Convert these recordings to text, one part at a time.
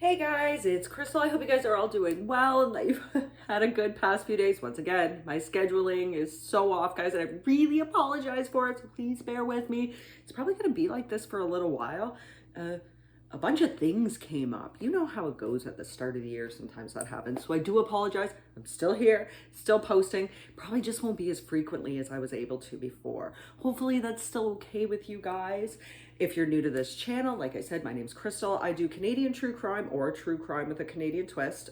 Hey guys, it's Crystal. I hope you guys are all doing well and that you've had a good past few days. Once again, my scheduling is so off, guys, and I really apologize for it, so please bear with me. It's probably going to be like this for a little while. A bunch of things came up. You know how it goes at the start of the year. Sometimes that happens. So I do apologize. I'm still here, still posting. Probably just won't be as frequently as I was able to before. Hopefully that's still okay with you guys. If you're new to this channel, like I said, my name's Crystal. I do Canadian true crime or true crime with a Canadian twist.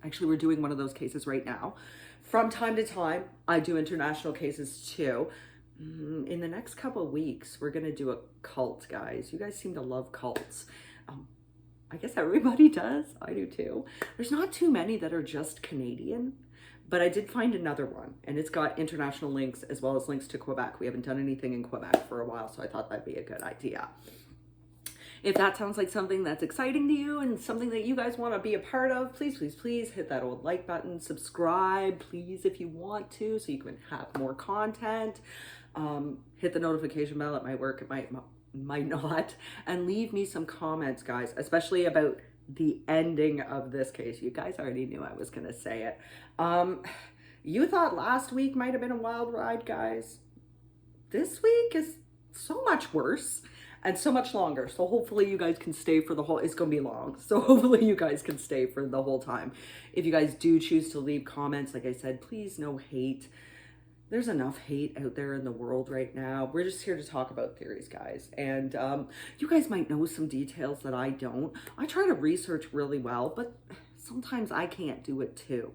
Actually, we're doing one of those cases right now. From time to time, I do international cases too. In the next couple of weeks, we're going to do a cult, guys. You guys seem to love cults. I guess everybody does. I do too. There's not too many that are just Canadian, but I did find another one, and it's got international links as well as links to Quebec. We haven't done anything in Quebec for a while, so I thought that'd be a good idea. If that sounds like something that's exciting to you and something that you guys want to be a part of, please, please, please hit that old like button, subscribe, please, if you want to, so you can have more content. Hit the notification bell. It might work, it might not, and leave me some comments, guys, especially about the ending of this case. You guys already knew I was gonna say it. You thought last week might have been a wild ride, guys. This week is so much worse and so much longer. So hopefully you guys can stay for the whole, it's gonna be long. So hopefully you guys can stay for the whole time. If you guys do choose to leave comments, like I said, please no hate. There's enough hate out there in the world right now. We're just here to talk about theories, guys. And you guys might know some details that I don't. I try to research really well, but sometimes I can't do it too.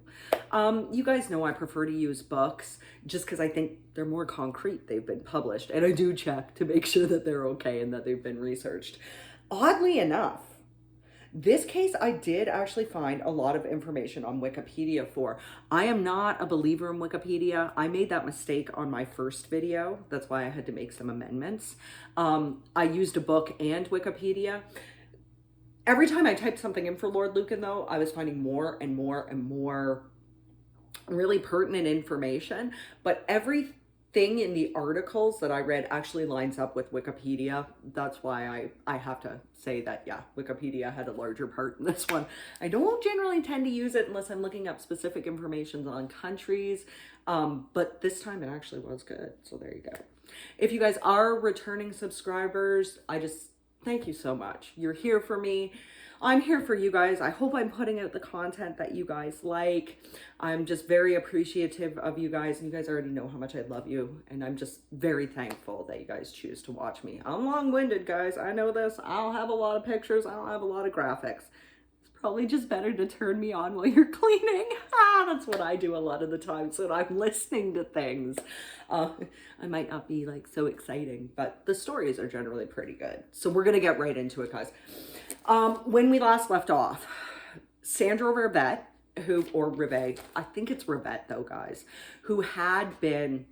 You guys know I prefer to use books just because I think they're more concrete. They've been published, and I do check to make sure that they're okay and that they've been researched. Oddly enough, this case, I did actually find a lot of information on Wikipedia for. I am not a believer in Wikipedia. I made that mistake on my first video. That's why I had to make some amendments. I used a book and Wikipedia. Every time I typed something in for Lord Lucan, though, I was finding more and more and more really pertinent information. But everything in the articles that I read actually lines up with Wikipedia. That's why I have to say that, yeah, Wikipedia had a larger part in this one. I don't generally tend to use it unless I'm looking up specific information on countries, but this time it actually was good. So there you go. If you guys are returning subscribers, I just thank you so much. You're here for me. I'm here for you guys. I hope I'm putting out the content that you guys like. I'm just very appreciative of you guys, and you guys already know how much I love you, and I'm just very thankful that you guys choose to watch me. I'm long-winded, guys. I know this. I don't have a lot of pictures. I don't have a lot of graphics. It's probably just better to turn me on while you're cleaning. That's what I do a lot of the time, so I'm listening to things. I might not be like so exciting, but the stories are generally pretty good. So we're gonna get right into it, guys. When we last left off, Sandra Rivette, or Rivet, I think it's Rivette though, guys, who had been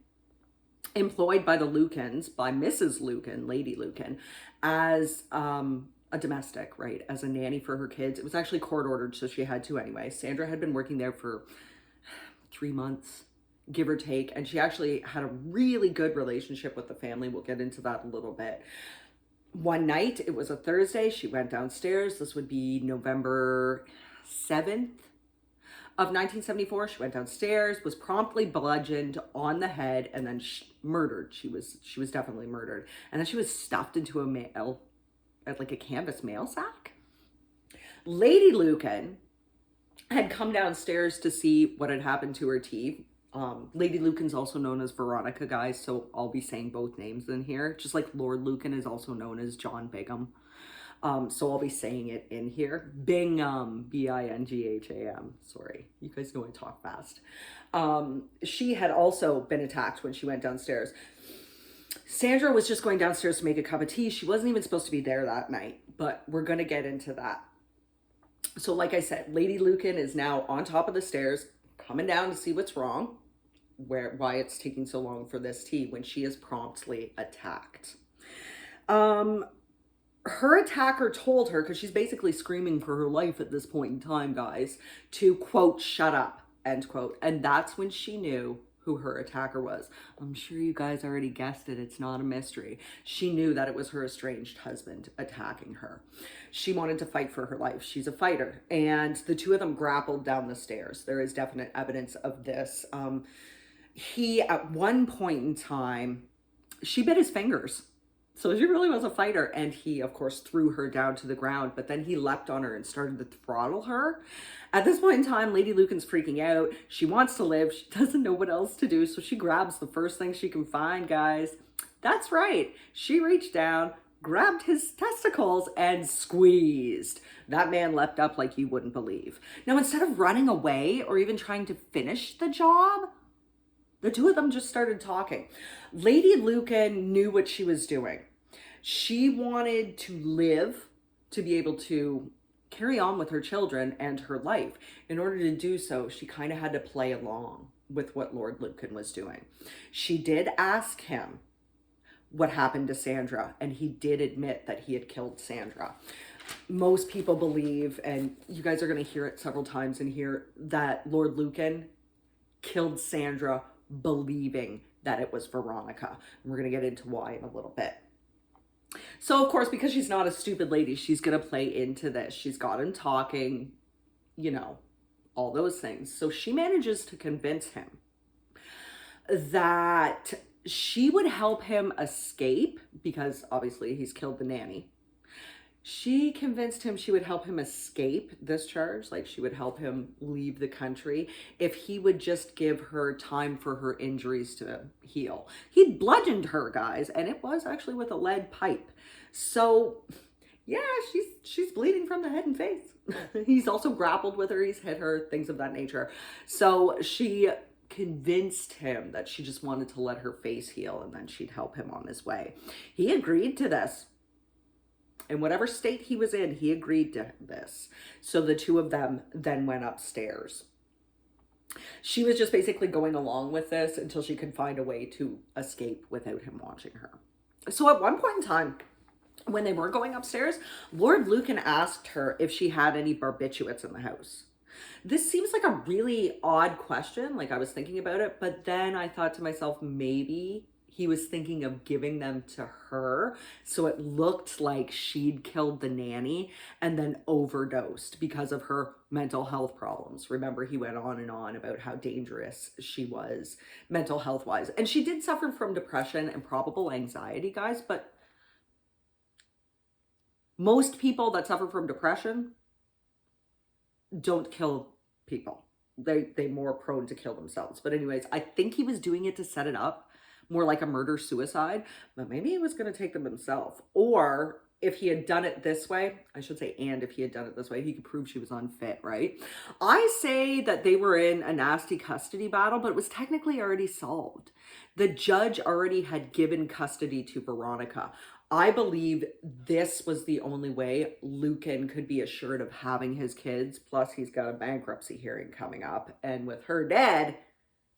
employed by the Lucans, by Mrs. Lucan, Lady Lucan, as a domestic, right, as a nanny for her kids. It was actually court ordered, so she had to anyway. Sandra had been working there for 3 months, give or take, and she actually had a really good relationship with the family. We'll get into that a little bit. One night, it was a Thursday, she went downstairs. This would be November 7th of 1974. She went downstairs, was promptly bludgeoned on the head, and then murdered. She was definitely murdered. And then she was stuffed into like a canvas mail sack. Lady Lucan had come downstairs to see what had happened to her teeth. Lady Lucan's also known as Veronica, guys, so I'll be saying both names in here, just like Lord Lucan is also known as John Bingham. So I'll be saying it in here. Bingham, B-I-N-G-H-A-M. Sorry, you guys know I talk fast. She had also been attacked when she went downstairs. Sandra was just going downstairs to make a cup of tea. She wasn't even supposed to be there that night, but we're going to get into that. So like I said, Lady Lucan is now on top of the stairs, coming down to see what's wrong, why it's taking so long for this tea, when she is promptly attacked. Her attacker told her, because she's basically screaming for her life at this point in time, guys, to, quote, shut up, end quote. And that's when she knew who her attacker was. I'm sure you guys already guessed it. It's not a mystery. She knew that it was her estranged husband attacking her. She wanted to fight for her life. She's a fighter. And the two of them grappled down the stairs. There is definite evidence of this. He, at one point in time, she bit his fingers. So she really was a fighter. And he, of course, threw her down to the ground, but then he leapt on her and started to throttle her. At this point in time, Lady Lucan's freaking out. She wants to live. She doesn't know what else to do. So she grabs the first thing she can find, guys. That's right. She reached down, grabbed his testicles, and squeezed. That man leapt up like you wouldn't believe. Now, instead of running away or even trying to finish the job, the two of them just started talking. Lady Lucan knew what she was doing. She wanted to live, to be able to carry on with her children and her life. In order to do so, she kind of had to play along with what Lord Lucan was doing. She did ask him what happened to Sandra, and he did admit that he had killed Sandra. Most people believe, and you guys are going to hear it several times in here, that Lord Lucan killed Sandra believing that it was Veronica. And we're going to get into why in a little bit. So, of course, because she's not a stupid lady, she's going to play into this. She's got him talking, you know, all those things. So she manages to convince him that she would help him escape because obviously he's killed the nanny. She convinced him she would help him escape this charge, like she would help him leave the country if he would just give her time for her injuries to heal. He'd bludgeoned her, guys, and it was actually with a lead pipe. So, yeah, she's bleeding from the head and face. He's also grappled with her, he's hit her, things of that nature. So she convinced him that she just wanted to let her face heal and then she'd help him on his way. He agreed to this. In whatever state he was in, he agreed to this. So the two of them then went upstairs. She was just basically going along with this until she could find a way to escape without him watching her. So at one point in time, when they were going upstairs, Lord Lucan asked her if she had any barbiturates in the house. This seems like a really odd question, like I was thinking about it, but then I thought to myself, maybe he was thinking of giving them to her, so it looked like she'd killed the nanny and then overdosed because of her mental health problems. Remember, he went on and on about how dangerous she was mental health wise. And she did suffer from depression and probable anxiety, guys, but most people that suffer from depression don't kill people. They're more prone to kill themselves. But anyways, I think he was doing it to set it up more like a murder-suicide, but maybe he was going to take them himself. Or if he had done it this way, I should say, and if he had done it this way, he could prove she was unfit, right? I say that they were in a nasty custody battle, but it was technically already solved. The judge already had given custody to Veronica. I believe this was the only way Lucan could be assured of having his kids. Plus, he's got a bankruptcy hearing coming up. And with her dead,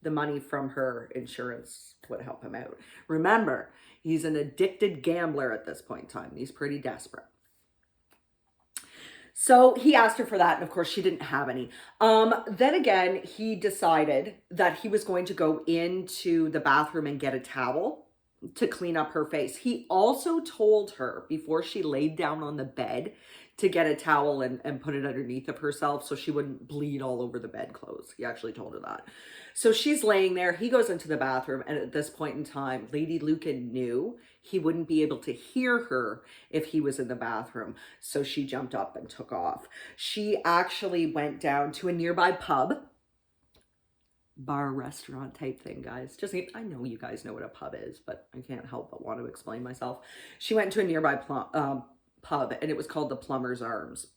the money from her insurance would help him out. Remember, he's an addicted gambler at this point in time. He's pretty desperate. So he asked her for that, and of course she didn't have any. Then again, he decided that he was going to go into the bathroom and get a towel to clean up her face. He also told her before she laid down on the bed to get a towel and put it underneath of herself so she wouldn't bleed all over the bedclothes. He actually told her that. So she's laying there. He goes into the bathroom. And at this point in time, Lady Lucan knew he wouldn't be able to hear her if he was in the bathroom. So she jumped up and took off. She actually went down to a nearby pub, bar restaurant type thing, guys. Just, I know you guys know what a pub is, but I can't help but want to explain myself. She went to a nearby pub, and it was called the Plumber's Arms.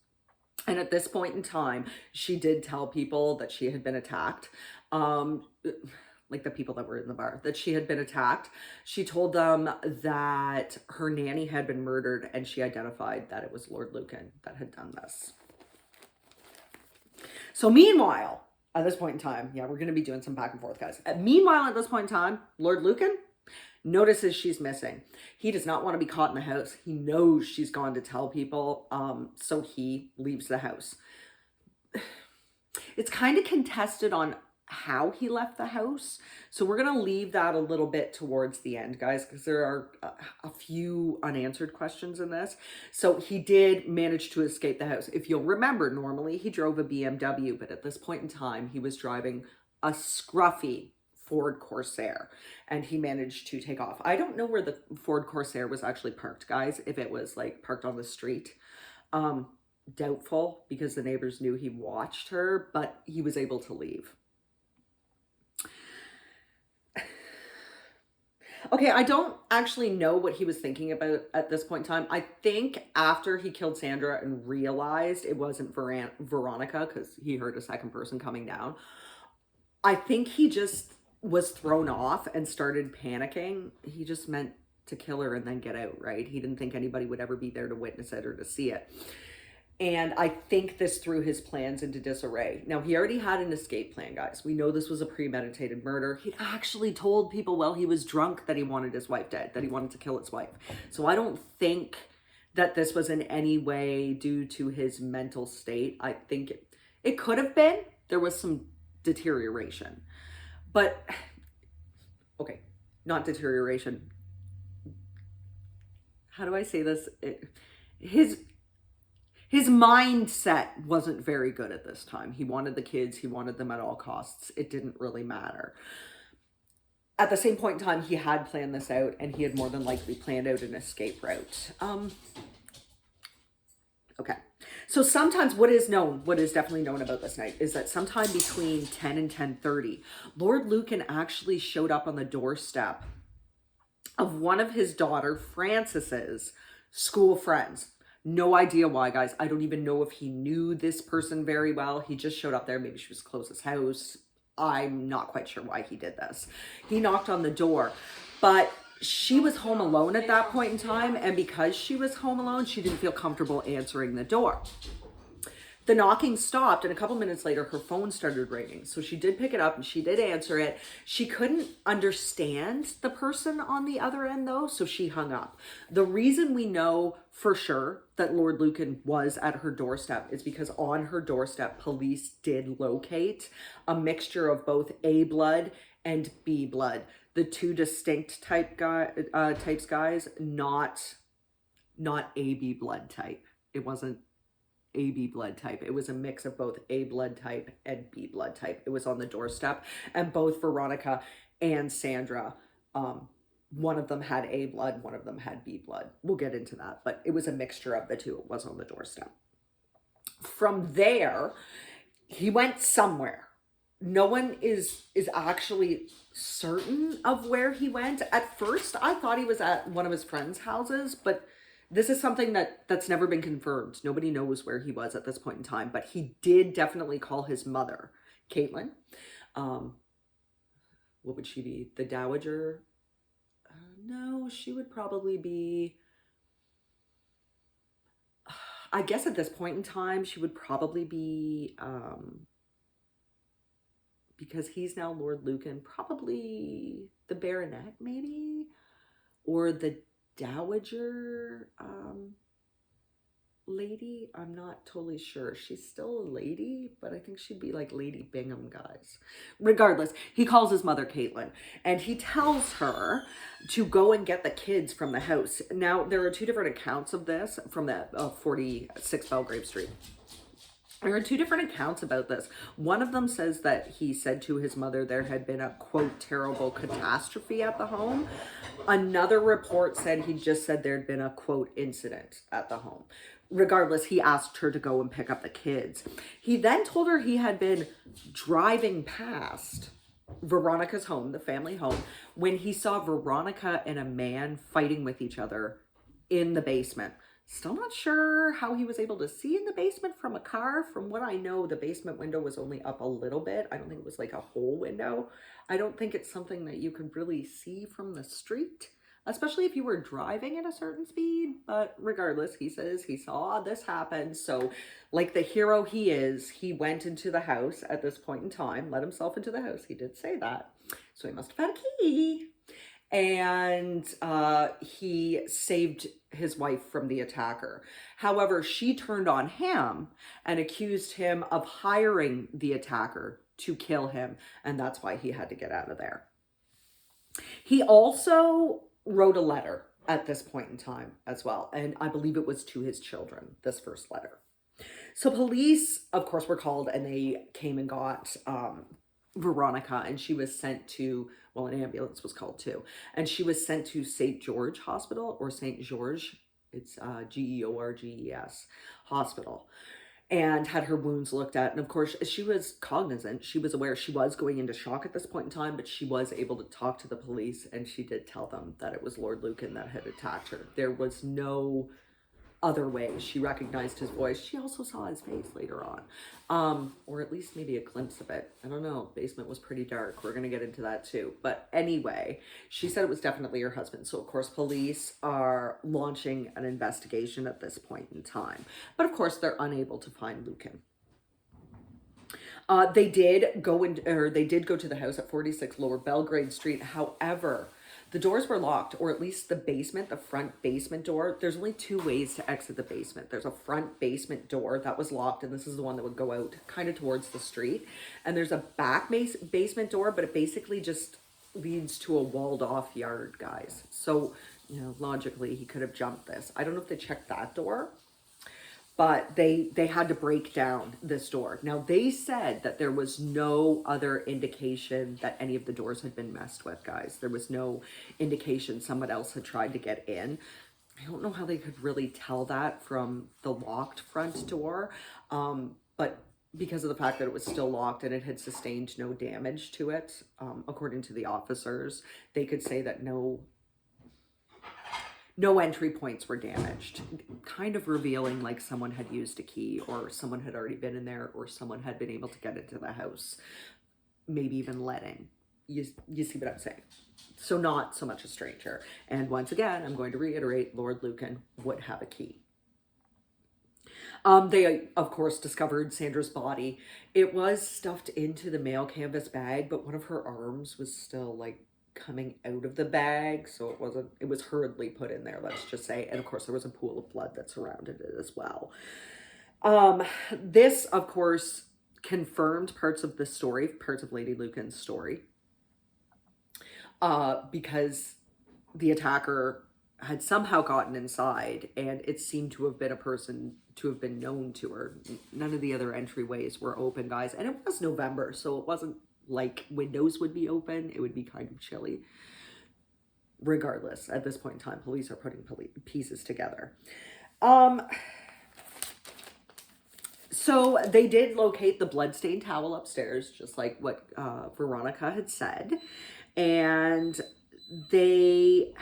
And at this point in time, she did tell people that she had been attacked. Like the people that were in the bar, that she had been attacked. She told them that her nanny had been murdered, and she identified that it was Lord Lucan that had done this. So meanwhile, at this point in time, yeah, we're going to be doing some back and forth, guys. Meanwhile, at this point in time, Lord Lucan notices she's missing. He does not want to be caught in the house. He knows she's gone to tell people, so he leaves the house. It's kind of contested on how he left the house. So we're going to leave that a little bit towards the end, guys, because there are a few unanswered questions in this. So he did manage to escape the house. If you'll remember, normally he drove a BMW, but at this point in time, he was driving a scruffy Ford Corsair, and he managed to take off. I don't know where the Ford Corsair was actually parked, guys, if it was like parked on the street. Doubtful, because the neighbors knew he watched her, but he was able to leave. Okay, I don't actually know what he was thinking about at this point in time. I think after he killed Sandra and realized it wasn't Veronica, because he heard a second person coming down, I think he just was thrown off and started panicking. He just meant to kill her and then get out, right? He didn't think anybody would ever be there to witness it or to see it. And I think this threw his plans into disarray. Now, he already had an escape plan, guys. We know this was a premeditated murder. He actually told people while he was drunk that he wanted his wife dead, that he wanted to kill his wife. So I don't think that this was in any way due to his mental state. I think it could have been. There was some deterioration. But, okay, not deterioration. How do I say this? His mindset wasn't very good at this time. He wanted the kids. He wanted them at all costs. It didn't really matter. At the same point in time, he had planned this out, and he had more than likely planned out an escape route. Okay. So sometimes what is definitely known about this night is that sometime between 10 and 10:30, Lord Lucan actually showed up on the doorstep of one of his daughter Frances's school friends. No idea why, guys. I don't even know if he knew this person very well. He just showed up there. Maybe she was close to his house. I'm not quite sure why he did this. He knocked on the door, but she was home alone at that point in time. And because she was home alone, she didn't feel comfortable answering the door. The knocking stopped, and a couple minutes later, her phone started ringing. So she did pick it up and she did answer it. She couldn't understand the person on the other end, though, so she hung up. The reason we know for sure that Lord Lucan was at her doorstep is because on her doorstep, police did locate a mixture of both A blood and B blood. The two distinct types, guys, not AB blood type. It wasn't AB blood type. It was a mix of both A blood type and B blood type. It was on the doorstep, and both Veronica and Sandra, one of them had A blood, one of them had B blood. We'll get into that, but it was a mixture of the two. It was on the doorstep. From there, he went somewhere. No one is actually certain of where he went. At first, I thought he was at one of his friends' houses, but this is something that's never been confirmed. Nobody knows where he was at this point in time, but he did definitely call his mother, Caitlin. What would she be? The Dowager? No, she would probably be, I guess at this point in time, she would probably be, because he's now Lord Lucan, probably the Baronet, maybe? Or the Dowager lady. I'm not totally sure. She's still a lady, but I think she'd be like Lady Bingham, guys. Regardless, he calls his mother Caitlin, and he tells her to go and get the kids from the house. Now, there are two different accounts of this from that 46 Belgrave Street. There are two different accounts about this. One of them says that he said to his mother there had been a, quote, terrible catastrophe at the home. Another report said he just said there'd been a, quote, incident at the home. Regardless, he asked her to go and pick up the kids. He then told her he had been driving past Veronica's home, the family home, when he saw Veronica and a man fighting with each other in the basement. Still not sure how he was able to see in the basement from a car. From what I know, the basement window was only up a little bit. I don't think it was like a whole window. I don't think it's something that you could really see from the street, especially if you were driving at a certain speed. But regardless, he says he saw this happen. So like the hero he is, he went into the house at this point in time, let himself into the house. He did say that. So he must have had a key. And he saved his wife from the attacker. However, she turned on him and accused him of hiring the attacker to kill him, and that's why he had to get out of there. He also wrote a letter at this point in time as well, and I believe it was to his children, this first letter. So police, of course, were called, and they came and got Veronica, and she was sent to, well, an ambulance was called too, and she was sent to St. George Hospital, or St. George, it's Georges Hospital, and had her wounds looked at. And of course, she was cognizant. She was aware she was going into shock at this point in time, but she was able to talk to the police, and she did tell them that it was Lord Lucan that had attacked her. There was no other ways. She recognized his voice. She also saw his face later on, or at least maybe a glimpse of it. I don't know. Basement was pretty dark. We're going to get into that too. But anyway, she said it was definitely her husband. So of course, police are launching an investigation at this point in time. But of course, they're unable to find Lucan. They did go to the house at 46 Lower Belgrade Street. However, the doors were locked, or at least the basement, the front basement door. There's only two ways to exit the basement. There's a front basement door that was locked, and this is the one that would go out kind of towards the street. And there's a back basement door, but it basically just leads to a walled off yard, guys. So, you know, logically he could have jumped this. I don't know if they checked that door, but they had to break down this door. Now, they said that there was no other indication that any of the doors had been messed with, guys. There was no indication someone else had tried to get in. I don't know how they could really tell that from the locked front door, but because of the fact that it was still locked and it had sustained no damage to it, according to the officers, they could say that no entry points were damaged, kind of revealing like someone had used a key, or someone had already been in there, or someone had been able to get into the house, maybe even let in. You see what I'm saying? So not so much a stranger. And once again, I'm going to reiterate, Lord Lucan would have a key. They, of course, discovered Sandra's body. It was stuffed into the mail canvas bag, but one of her arms was still like coming out of the bag, so it was hurriedly put in there, let's just say. And of course there was a pool of blood that surrounded it as well. This of course confirmed parts of the story, parts of Lady Lucan's story, because the attacker had somehow gotten inside, and it seemed to have been a person to have been known to her. None of the other entryways were open, guys, and it was November, so it wasn't like windows would be open. It would be kind of chilly. Regardless, at this point in time, police are putting pieces together. So they did locate the bloodstained towel upstairs, just like what Veronica had said. And they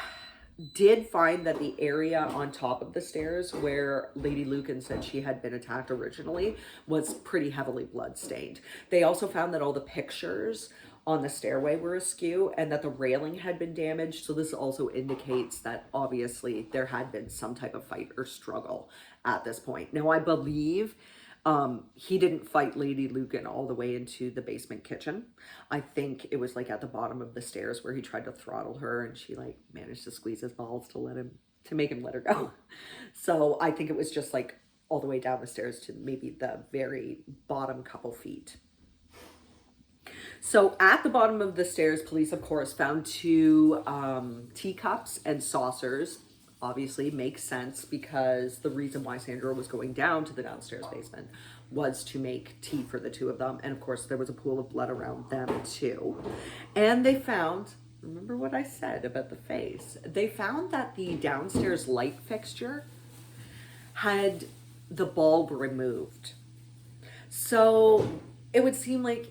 did find that the area on top of the stairs where Lady Lucan said she had been attacked originally was pretty heavily bloodstained. They also found that all the pictures on the stairway were askew, and that the railing had been damaged. So this also indicates that obviously there had been some type of fight or struggle at this point. Now, I believe he didn't fight Lady Lucan all the way into the basement kitchen. I think it was like at the bottom of the stairs where he tried to throttle her, and she like managed to squeeze his balls to make him let her go. So I think it was just like all the way down the stairs to maybe the very bottom couple feet. So at the bottom of the stairs, police of course found two teacups and saucers. Obviously makes sense, because the reason why Sandra was going down to the downstairs basement was to make tea for the two of them. And of course there was a pool of blood around them too. And they found, remember what I said about the face, they found that the downstairs light fixture had the bulb removed. So it would seem like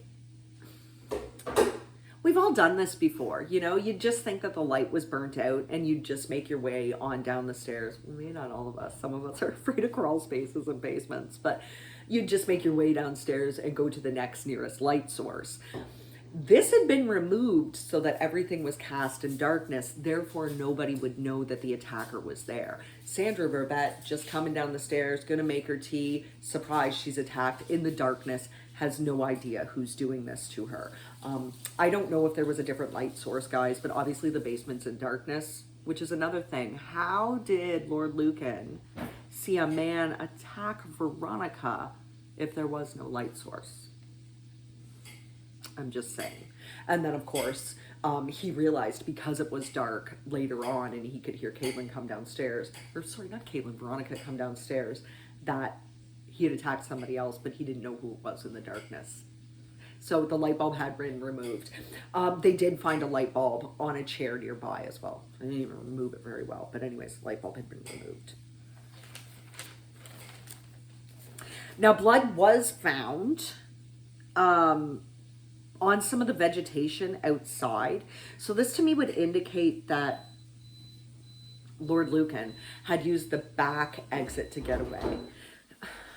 we've all done this before, you know, you just think that the light was burnt out and you just make your way on down the stairs. Maybe not all of us. Some of us are afraid of crawl spaces and basements, but you just make your way downstairs and go to the next nearest light source. This had been removed so that everything was cast in darkness, therefore nobody would know that the attacker was there. Sandra Verbette, just coming down the stairs, gonna make her tea, surprised she's attacked in the darkness, has no idea who's doing this to her. I don't know if there was a different light source, guys, but obviously the basement's in darkness, which is another thing. How did Lord Lucan see a man attack Veronica if there was no light source? I'm just saying. And then, of course, he realized because it was dark later on and he could hear Caitlin come downstairs, or sorry, not Caitlin, Veronica come downstairs, that he had attacked somebody else, but he didn't know who it was in the darkness. So the light bulb had been removed. They did find a light bulb on a chair nearby as well. I didn't even remove it very well, but anyways, the light bulb had been removed. Now, blood was found on some of the vegetation outside. So this to me would indicate that Lord Lucan had used the back exit to get away.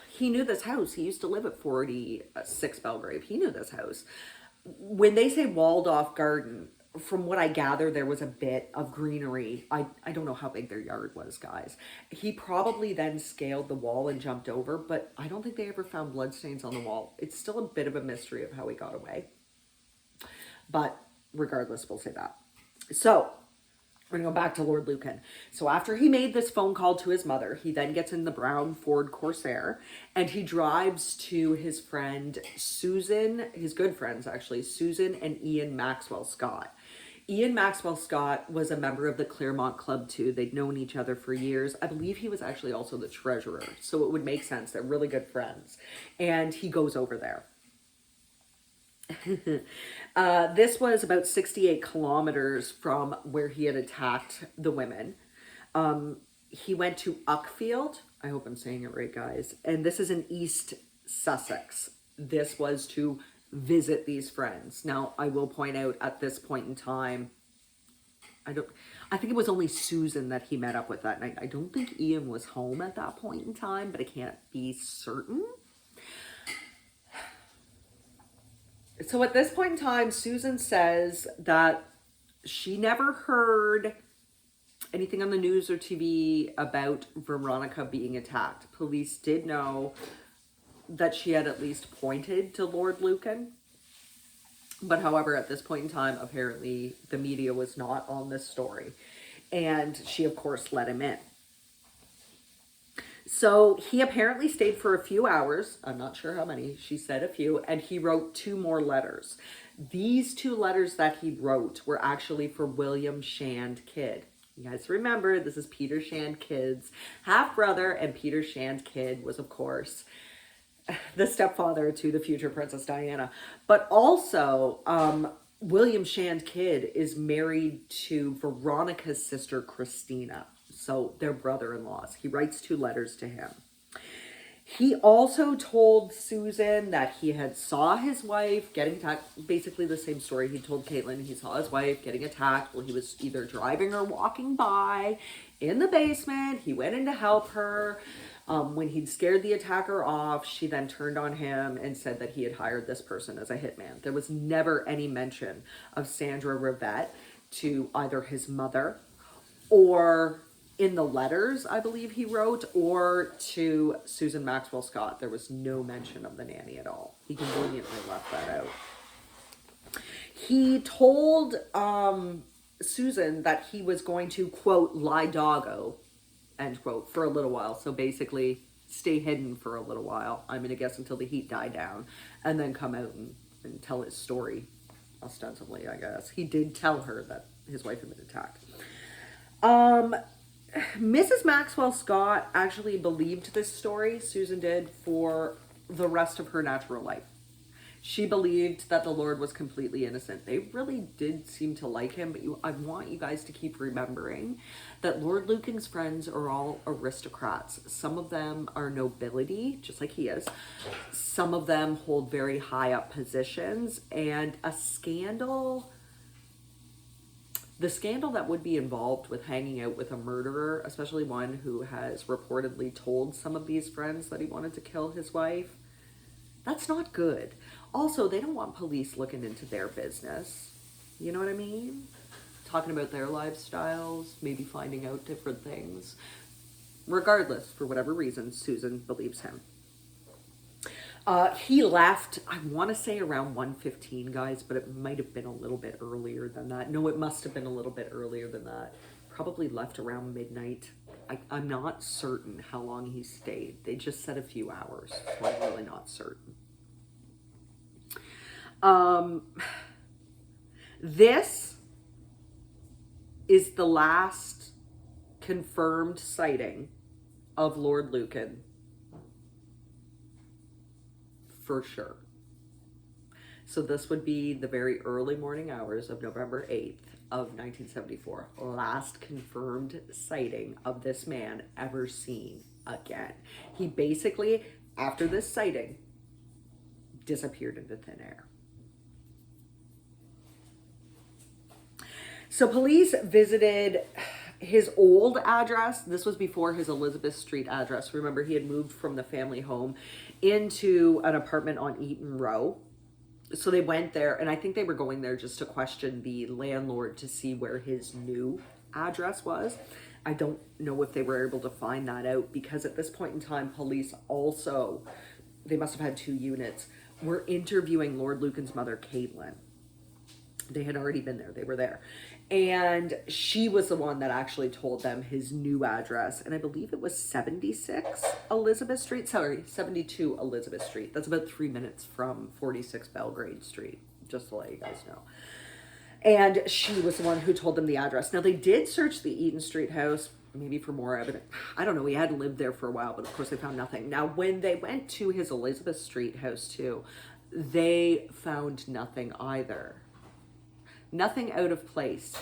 He knew this house. He used to live at 46 Belgrave. He knew this house. When they say walled off garden, from what I gather, there was a bit of greenery. I don't know how big their yard was, guys. He probably then scaled the wall and jumped over, but I don't think they ever found bloodstains on the wall. It's still a bit of a mystery of how he got away. But regardless, we'll say that. So we're going to go back to Lord Lucan. So after he made this phone call to his mother, he then gets in the brown Ford Corsair and he drives to his friend Susan, his good friends actually, Susan and Ian Maxwell Scott. Ian Maxwell Scott was a member of the Claremont Club too. They'd known each other for years. I believe he was actually also the treasurer. So it would make sense. They're really good friends. And he goes over there. This was about 68 kilometers from where he had attacked the women. He went to Uckfield. I hope I'm saying it right, guys. And this is in East Sussex. This was to visit these friends. Now, I will point out at this point in time, I think it was only Susan that he met up with that night. I don't think Ian was home at that point in time, but I can't be certain. So at this point in time, Susan says that she never heard anything on the news or TV about Veronica being attacked. Police did know that she had at least pointed to Lord Lucan. But however, at this point in time, apparently the media was not on this story. And she, of course, let him in. So he apparently stayed for a few hours. I'm not sure how many. She said a few. And he wrote 2 more letters. These 2 letters that he wrote were actually for William Shand Kidd. You guys remember, this is Peter Shand Kidd's half-brother. And Peter Shand Kidd was, of course, the stepfather to the future Princess Diana. But also, William Shand Kidd is married to Veronica's sister, Christina. So they're brother-in-laws. He writes 2 letters to him. He also told Susan that he had saw his wife getting attacked. Basically the same story he told Caitlin. He saw his wife getting attacked while he was either driving or walking by in the basement. He went in to help her. When he'd scared the attacker off, she then turned on him and said that he had hired this person as a hitman. There was never any mention of Sandra Rivette to either his mother or in the letters, I believe he wrote, or to Susan Maxwell Scott. There was no mention of the nanny at all. He conveniently left that out. He told Susan that he was going to, quote, lie doggo, end quote, for a little while. So basically, stay hidden for a little while. I'm going to guess until the heat died down, and then come out and tell his story, ostensibly, I guess. He did tell her that his wife had been attacked. Mrs. Maxwell Scott actually believed this story, Susan did, for the rest of her natural life. She believed that the Lord was completely innocent. They really did seem to like him, but I want you guys to keep remembering that Lord Lucan's friends are all aristocrats. Some of them are nobility, just like he is. Some of them hold very high up positions, and a scandal... The scandal that would be involved with hanging out with a murderer, especially one who has reportedly told some of these friends that he wanted to kill his wife, that's not good. Also, they don't want police looking into their business. You know what I mean? Talking about their lifestyles, maybe finding out different things. Regardless, for whatever reason, Susan believes him. He left, I want to say around 1:15, guys, but it might have been a little bit earlier than that. No, it must have been a little bit earlier than that. Probably left around midnight. I'm not certain how long he stayed. They just said a few hours, so I'm really not certain. Um, this is the last confirmed sighting of Lord Lucan, for sure. So this would be the very early morning hours of November 8th of 1974. Last confirmed sighting of this man ever seen again. He basically, after this sighting, disappeared into thin air. So police visited his old address. This was before his Elizabeth Street address. Remember, he had moved from the family home into an apartment on Eaton Row. So they went there, and I think they were going there just to question the landlord to see where his new address was. I don't know if they were able to find that out, because at this point in time, police also, they must have had 2 units, were interviewing Lord Lucan's mother, Caitlin. They had already been there. They were there. And she was the one that actually told them his new address. And I believe it was 76 Elizabeth Street. Sorry, 72 Elizabeth Street. That's about 3 minutes from 46 Belgrade Street, just to let you guys know. And she was the one who told them the address. Now, they did search the Eaton Street house, maybe for more evidence. I don't know. He hadn't lived there for a while, but of course they found nothing. Now, when they went to his Elizabeth Street house too, they found nothing either. Nothing out of place.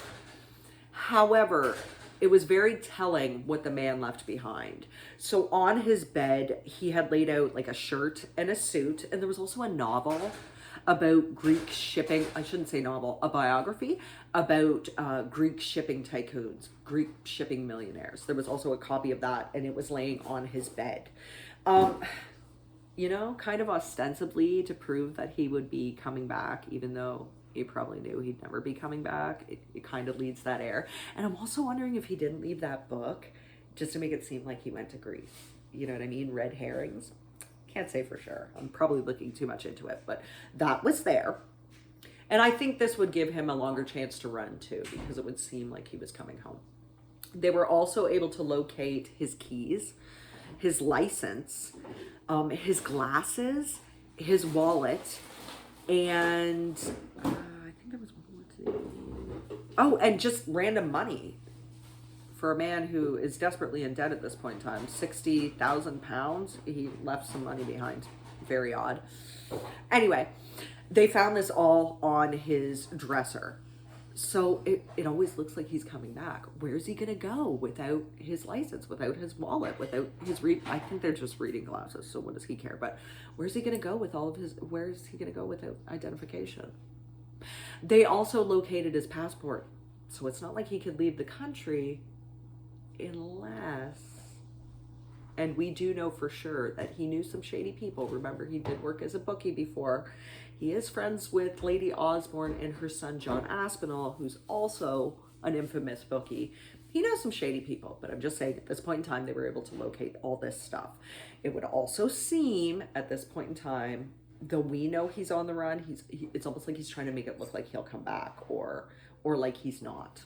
However, it was very telling what the man left behind. So on his bed, he had laid out like a shirt and a suit, and there was also a novel about Greek shipping. I shouldn't say novel, a biography about Greek shipping tycoons, Greek shipping millionaires. There was also a copy of that, and it was laying on his bed. You know, kind of ostensibly to prove that he would be coming back, even though he probably knew he'd never be coming back. It kind of leads that air. And I'm also wondering if he didn't leave that book just to make it seem like he went to Greece. You know what I mean? Red herrings. Can't say for sure. I'm probably looking too much into it, but that was there. And I think this would give him a longer chance to run too, because it would seem like he was coming home. They were also able to locate his keys, his license, his glasses, his wallet, and I think there was one more. Oh, and just random money for a man who is desperately in debt at this point in time. 60,000 pounds. He left some money behind. Very odd. Anyway, they found this all on his dresser. So it always looks like he's coming back. Where's he gonna go without his license, without his wallet, without his I think they're just reading glasses, so what does he care? But where's he gonna go with all of his, where's he gonna go without identification? They also located his passport. So it's not like he could leave the country unless, and we do know for sure that he knew some shady people. Remember, he did work as a bookie before. He is friends with Lady Osborne and her son, John Aspinall, who's also an infamous bookie. He knows some shady people, but I'm just saying at this point in time, they were able to locate all this stuff. It would also seem at this point in time, though we know he's on the run, it's almost like he's trying to make it look like he'll come back or like he's not.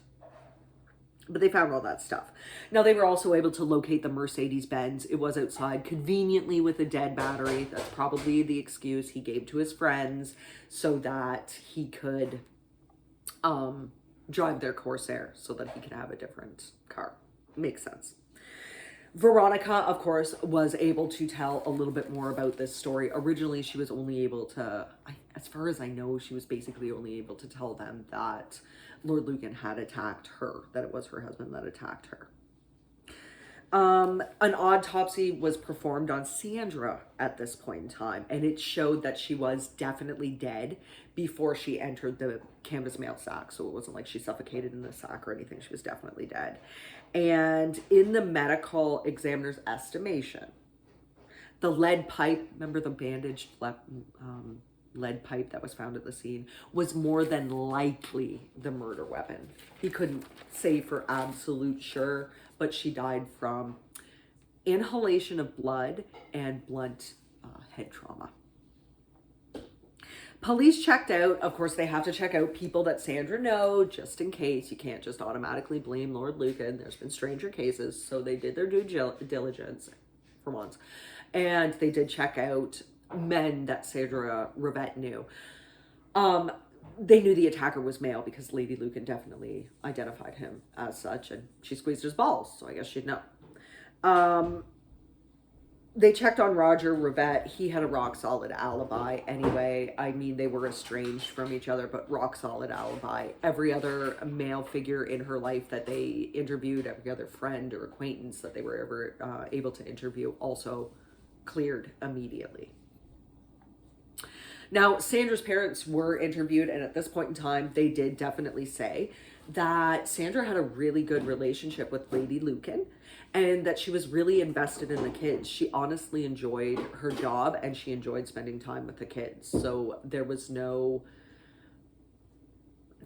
But they found all that stuff. Now, they were also able to locate the Mercedes-Benz. It was outside conveniently with a dead battery. That's probably the excuse he gave to his friends so that he could drive their Corsair so that he could have a different car. Makes sense. Veronica, of course, was able to tell a little bit more about this story. Originally, she was only able to, as far as I know, she was basically only able to tell them that Lord Lucan had attacked her, that it was her husband that attacked her. An autopsy was performed on Sandra at this point in time, and it showed that she was definitely dead before she entered the canvas mail sack. So it wasn't like she suffocated in the sack or anything. She was definitely dead. And in the medical examiner's estimation, the lead pipe, remember the bandaged lead pipe that was found at the scene, was more than likely the murder weapon. He couldn't say for absolute sure, but she died from inhalation of blood and blunt head trauma. Police checked out. Of course, they have to check out people that Sandra know, just in case. You can't just automatically blame Lord Lucan. There's been stranger cases, so they did their due diligence for once. And they did check out men that Sandra Rivette knew. They knew the attacker was male because Lady Lucan definitely identified him as such, and she squeezed his balls, so I guess she'd know. Um, they checked on Roger Rivette. He had a rock solid alibi anyway. I mean, they were estranged from each other, but rock solid alibi. Every other male figure in her life that they interviewed, every other friend or acquaintance that they were ever able to interview, also cleared immediately. Now, Sandra's parents were interviewed, and at this point in time, they did definitely say that Sandra had a really good relationship with Lady Lucan and that she was really invested in the kids. She honestly enjoyed her job and she enjoyed spending time with the kids. So there was no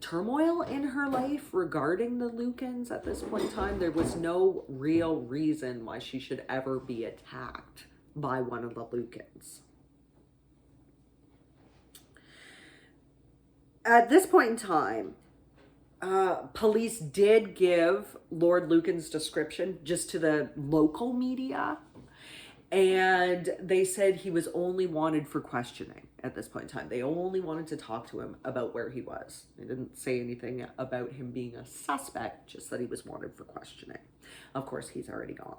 turmoil in her life regarding the Lucans at this point in time. There was no real reason why she should ever be attacked by one of the Lucans. At this point in time, police did give Lord Lucan's description just to the local media, and they said he was only wanted for questioning at this point in time. They only wanted to talk to him about where he was. They didn't say anything about him being a suspect, just that he was wanted for questioning. Of course, he's already gone.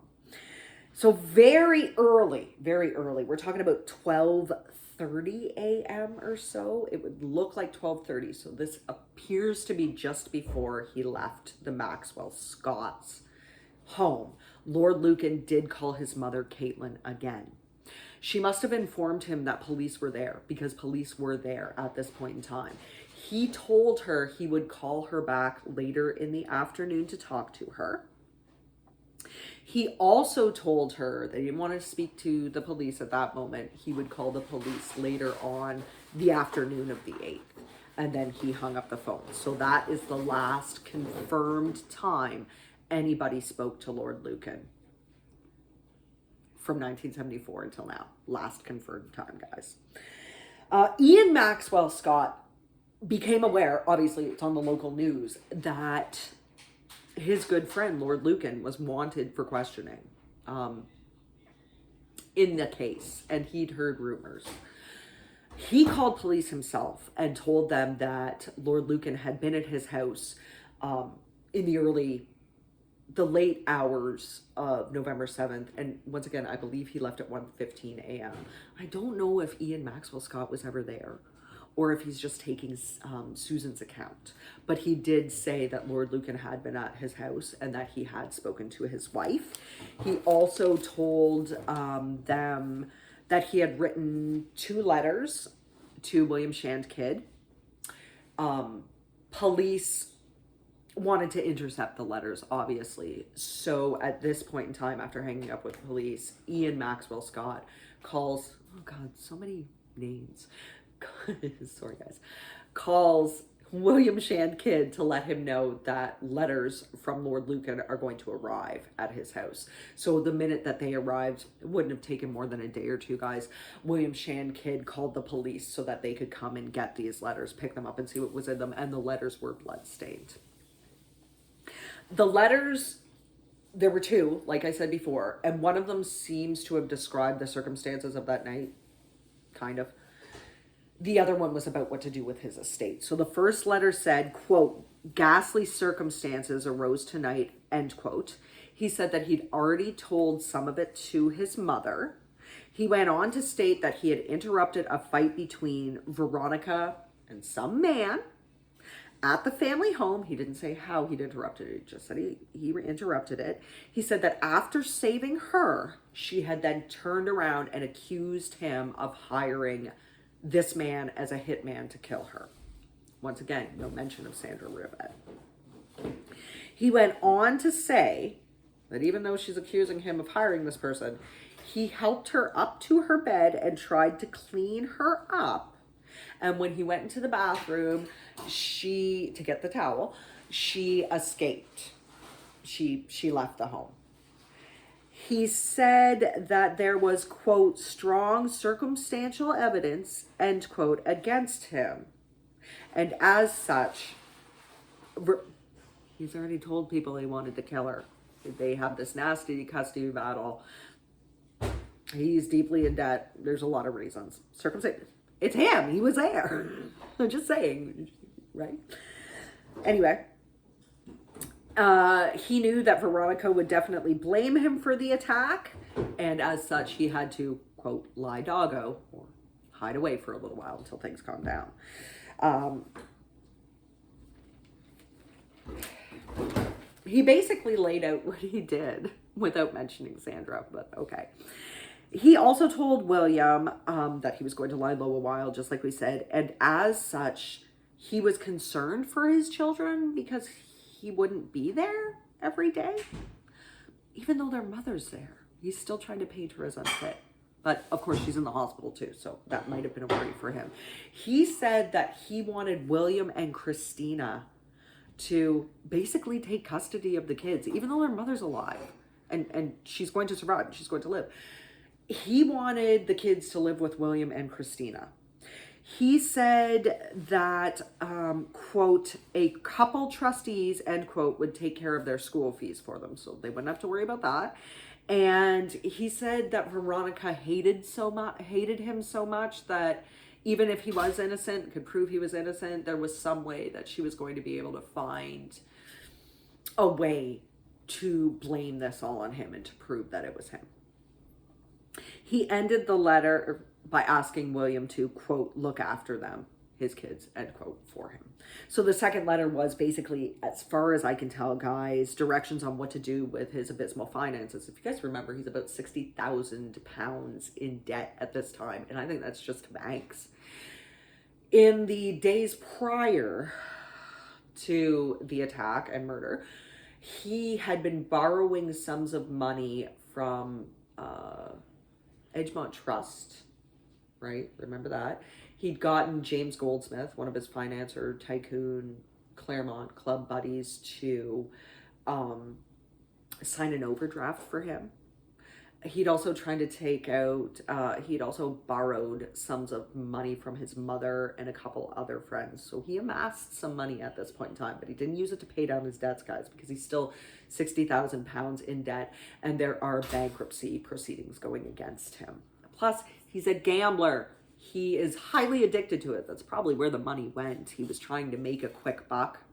So very early, we're talking about 12:30 a.m. or so. It would look like 12:30. So this appears to be just before he left the Maxwell Scott's home. Lord Lucan did call his mother, Caitlin, again. She must have informed him that police were there because police were there at this point in time. He told her he would call her back later in the afternoon to talk to her. He also told her that he didn't want to speak to the police at that moment. He would call the police later on the afternoon of the 8th. And then he hung up the phone. So that is the last confirmed time anybody spoke to Lord Lucan from 1974 until now. Last confirmed time, guys. Ian Maxwell Scott became aware, obviously it's on the local news, that his good friend, Lord Lucan, was wanted for questioning in the case, and he'd heard rumors. He called police himself and told them that Lord Lucan had been at his house in the late hours of November 7th. And once again, I believe he left at 1:15 a.m. I don't know if Ian Maxwell Scott was ever there or if he's just taking Susan's account. But he did say that Lord Lucan had been at his house and that he had spoken to his wife. He also told them that he had written 2 letters to William Shand Kidd. Police wanted to intercept the letters, obviously. So at this point in time, after hanging up with police, Ian Maxwell Scott calls, oh God, so many names. Sorry, guys. Calls William Shand Kidd to let him know that letters from Lord Lucan are going to arrive at his house. So the minute that they arrived, it wouldn't have taken more than a day or two, guys. William Shand Kidd called the police so that they could come and get these letters, pick them up and see what was in them, and the letters were blood-stained. The letters, there were 2, like I said before, and one of them seems to have described the circumstances of that night, kind of. The other one was about what to do with his estate. So the first letter said, quote, "Ghastly circumstances arose tonight," end quote. He said that he'd already told some of it to his mother. He went on to state that he had interrupted a fight between Veronica and some man at the family home. He didn't say how he'd interrupted it. He just said he interrupted it. He said that after saving her, she had then turned around and accused him of hiring this man as a hitman to kill her. Once again, no mention of Sandra Rivette. He went on to say that even though she's accusing him of hiring this person, he helped her up to her bed and tried to clean her up. And when he went into the bathroom, to get the towel, she escaped. She left the home. He said that there was, quote, "strong circumstantial evidence," end quote, against him. And as such, he's already told people he wanted to kill her. They have this nasty custody battle. He's deeply in debt. There's a lot of reasons. It's him. He was there. I'm just saying, right? Anyway, he knew that Veronica would definitely blame him for the attack, and as such, he had to, quote, lie doggo, or hide away for a little while until things calmed down. He basically laid out what he did without mentioning Sandra, but okay. He also told William that he was going to lie low a while, just like we said, and as such, he was concerned for his children because he wouldn't be there every day, even though their mother's there. He's still trying to paint her as unfit. But of course, she's in the hospital too, so that might have been a worry for him. He said that he wanted William and Christina to basically take custody of the kids, even though their mother's alive and she's going to survive, she's going to live. He wanted the kids to live with William and Christina. He said that, quote, a couple trustees, end quote, would take care of their school fees for them, so they wouldn't have to worry about that. And he said that Veronica hated him so much that even if he was innocent, could prove he was innocent, there was some way that she was going to be able to find a way to blame this all on him and to prove that it was him. He ended the letter by asking William to, quote, look after them, his kids, end quote, for him. So the second letter was basically, as far as I can tell, guys, directions on what to do with his abysmal finances. If you guys remember, he's about £60,000 in debt at this time, and I think that's just to banks. In the days prior to the attack and murder, he had been borrowing sums of money from Edgemont Trust, right? Remember that? He'd gotten James Goldsmith, one of his financer tycoon Claremont club buddies, to sign an overdraft for him. He'd also tried to take out, he'd also borrowed sums of money from his mother and a couple other friends. So he amassed some money at this point in time, but he didn't use it to pay down his debts, guys, because he's still £60,000 in debt and there are bankruptcy proceedings going against him. Plus, he's a gambler. He is highly addicted to it. That's probably where the money went. He was trying to make a quick buck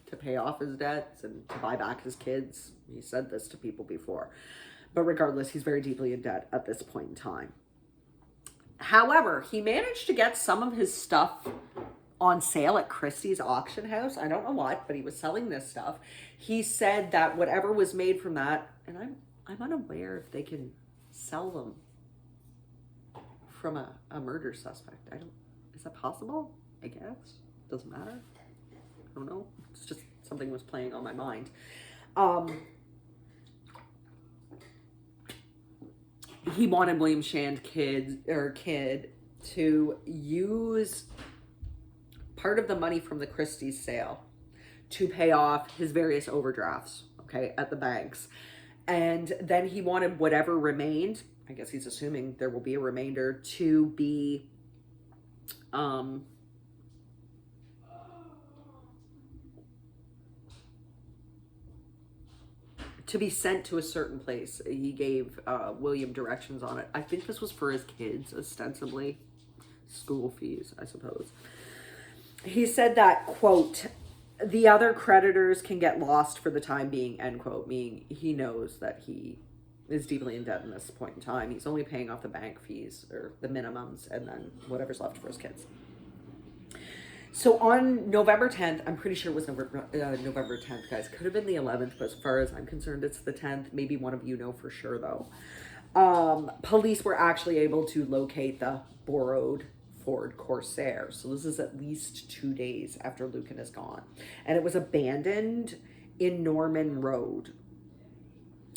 to pay off his debts and to buy back his kids. He said this to people before. But regardless, he's very deeply in debt at this point in time. However, he managed to get some of his stuff on sale at Christie's auction house. I don't know what, but he was selling this stuff. He said that whatever was made from that, and I'm unaware if they can sell them from a murder suspect. Is that possible? I guess. Doesn't matter. I don't know. It's just something was playing on my mind. He wanted William Shand kid to use part of the money from the Christie's sale to pay off his various overdrafts, okay, at the banks. And then he wanted whatever remained, I guess he's assuming there will be a remainder, to be sent to a certain place. He gave William directions on it. I think this was for his kids, ostensibly. School fees, I suppose. He said that, quote, the other creditors can get lost for the time being, end quote, meaning he knows that he is deeply in debt in this point in time. He's only paying off the bank fees or the minimums and then whatever's left for his kids. So on November 10th, I'm pretty sure it was November 10th, guys. Could have been the 11th, but as far as I'm concerned, it's the 10th. Maybe one of you know for sure, though. Police were actually able to locate the borrowed Ford Corsair. So this is at least 2 days after Lucan is gone. And it was abandoned in Norman Road,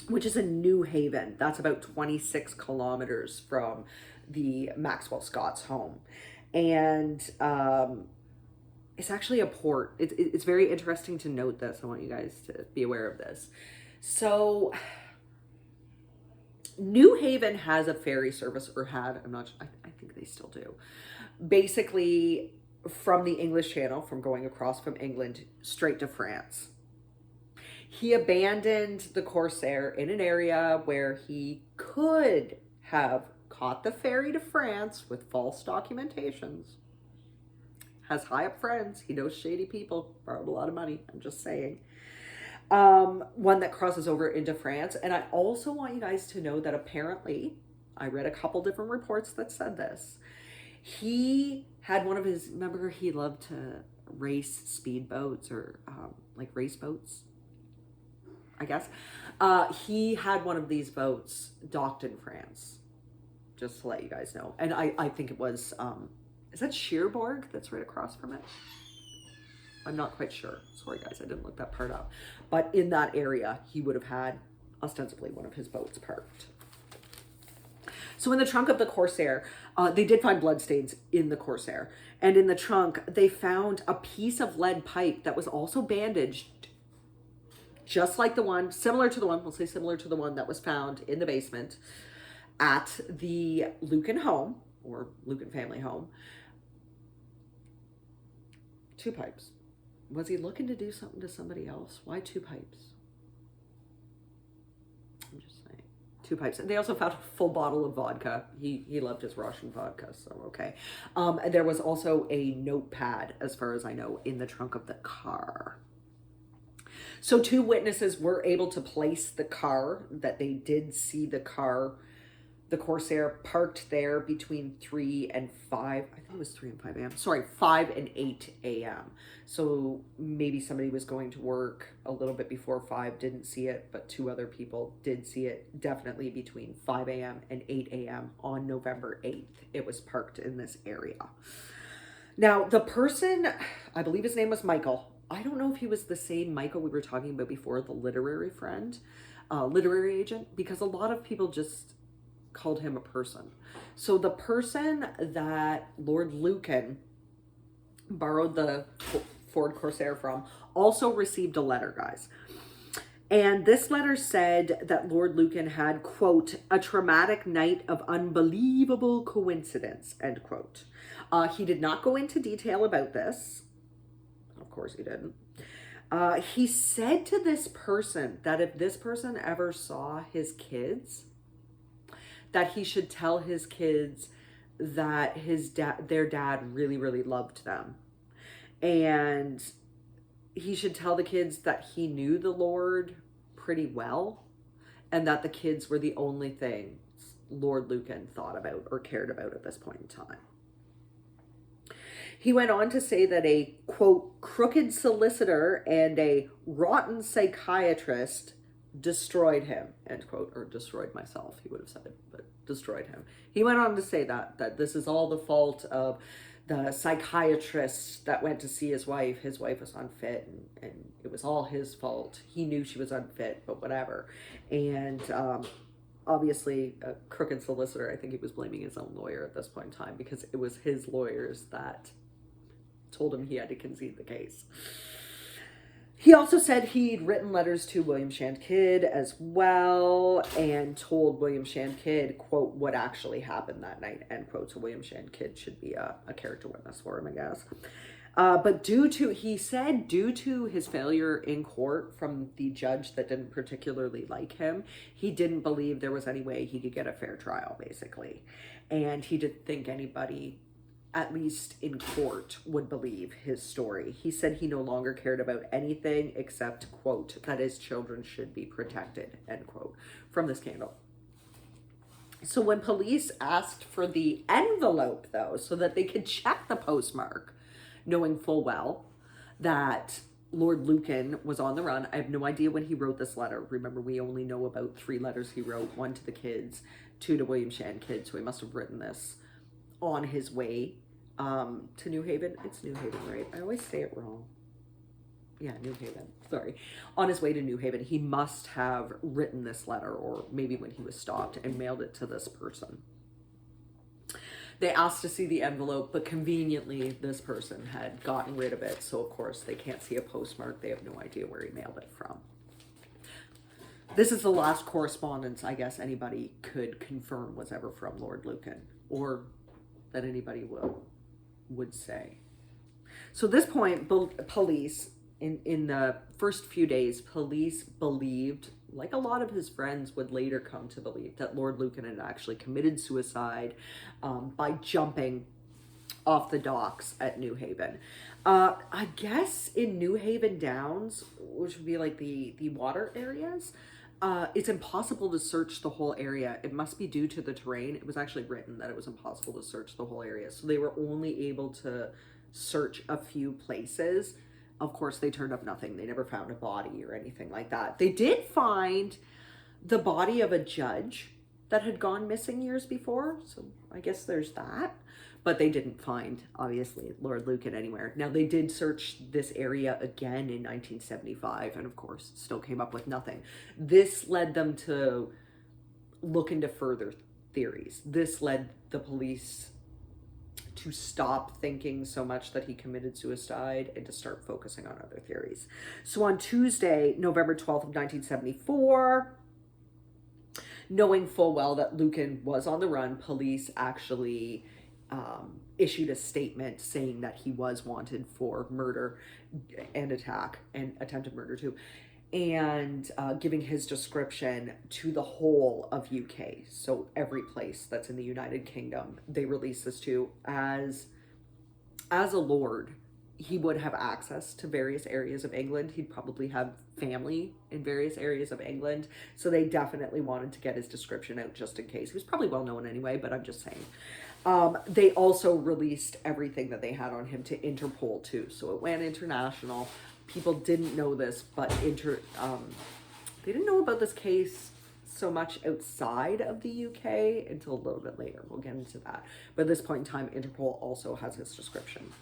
which is in New Haven. That's about 26 kilometers from the Maxwell Scott's home. And it's actually a port. It's very interesting to note this. I want you guys to be aware of this. So New Haven has a ferry service, or had, I'm not sure, I think they still do. Basically from the English Channel, from going across from England straight to France. He abandoned the Corsair in an area where he could have caught the ferry to France with false documentations. Has high up friends. He knows shady people. Borrowed a lot of money. I'm just saying. One that crosses over into France. And I also want you guys to know that apparently, I read a couple different reports that said this. He had one of his, remember he loved to race speedboats or like race boats, I guess. He had one of these boats docked in France, just to let you guys know. And I think it was, is that Cherbourg that's right across from it? I'm not quite sure. Sorry guys, I didn't look that part up. But in that area, he would have had ostensibly one of his boats parked. So in the trunk of the Corsair, they did find bloodstains in the Corsair. And in the trunk, they found a piece of lead pipe that was also bandaged, just like the one, similar to the one, we'll say similar to the one that was found in the basement at the Lucan home, or Lucan family home. 2 pipes. Was he looking to do something to somebody else? Why 2 pipes? I'm just saying. 2 pipes. And they also found a full bottle of vodka. He loved his Russian vodka, so okay. And there was also a notepad, as far as I know, in the trunk of the car. So 2 witnesses were able to place the car, that they did see the car, the Corsair, parked there between 3 and 5. I think it was 3 and 5 a.m. Sorry, 5 and 8 a.m. So maybe somebody was going to work a little bit before 5, didn't see it, but 2 other people did see it definitely between 5 a.m. and 8 a.m. on November 8th. It was parked in this area. Now, the person, I believe his name was Michael. I don't know if he was the same Michael we were talking about before, the literary friend, literary agent, because a lot of people just called him a person. So the person that Lord Lucan borrowed the Ford Corsair from also received a letter, guys. And this letter said that Lord Lucan had, quote, a traumatic night of unbelievable coincidence, end quote. He did not go into detail about this. Of course he didn't. He said to this person that if this person ever saw his kids, that he should tell his kids that their dad really, really loved them. And he should tell the kids that he knew the Lord pretty well, and that the kids were the only things Lord Lucan thought about or cared about at this point in time. He went on to say that a, quote, crooked solicitor and a rotten psychiatrist destroyed him, end quote, or destroyed myself, he would have said, but destroyed him. He went on to say that this is all the fault of the psychiatrist that went to see his wife. His wife was unfit, and it was all his fault. He knew she was unfit, but whatever. And obviously, a crooked solicitor, I think he was blaming his own lawyer at this point in time, because it was his lawyers that told him he had to concede the case. He also said he'd written letters to William Shand Kidd as well, and told William Shand Kidd, quote, what actually happened that night, end quote. So William Shand Kidd should be a character witness for him, I guess. But he said due to his failure in court from the judge that didn't particularly like him, he didn't believe there was any way he could get a fair trial, basically. And he didn't think anybody, at least in court, would believe his story. He said he no longer cared about anything except, quote, that his children should be protected, end quote, from the scandal. So when police asked for the envelope, though, so that they could check the postmark, knowing full well that Lord Lucan was on the run, I have no idea when he wrote this letter. Remember, we only know about 3 letters he wrote, 1 to the kids, 2 to William Shand Kidd, so he must have written this on his way to New Haven. It's New Haven, right? I always say it wrong. Yeah, New Haven. Sorry. On his way to New Haven, he must have written this letter, or maybe when he was stopped, and mailed it to this person. They asked to see the envelope, but conveniently this person had gotten rid of it. So of course they can't see a postmark. They have no idea where he mailed it from. This is the last correspondence, I guess, anybody could confirm was ever from Lord Lucan, or that anybody would say. So at this point, police in the first few days, police believed, like a lot of his friends would later come to believe, that Lord Lucan had actually committed suicide by jumping off the docks at New Haven. I guess in New Haven Downs, which would be like the water areas, it's impossible to search the whole area. It must be due to the terrain. It was actually written that it was impossible to search the whole area. So they were only able to search a few places. Of course, they turned up nothing. They never found a body or anything like that. They did find the body of a judge that had gone missing years before. So I guess there's that. But they didn't find, obviously, Lord Lucan anywhere. Now, they did search this area again in 1975, and of course, still came up with nothing. This led them to look into further theories. This led the police to stop thinking so much that he committed suicide and to start focusing on other theories. So on Tuesday, November 12th of 1974, knowing full well that Lucan was on the run, police actually issued a statement saying that he was wanted for murder and attack and attempted murder too, and giving his description to the whole of UK. So every place that's in the United Kingdom, they released this to. As a lord, he would have access to various areas of England. He'd probably have family in various areas of England. So they definitely wanted to get his description out just in case. He was probably well known anyway, but I'm just saying. They also released everything that they had on him to Interpol too. So it went international. People didn't know this, but they didn't know about this case so much outside of the UK until a little bit later. We'll get into that. But at this point in time, Interpol also has his description.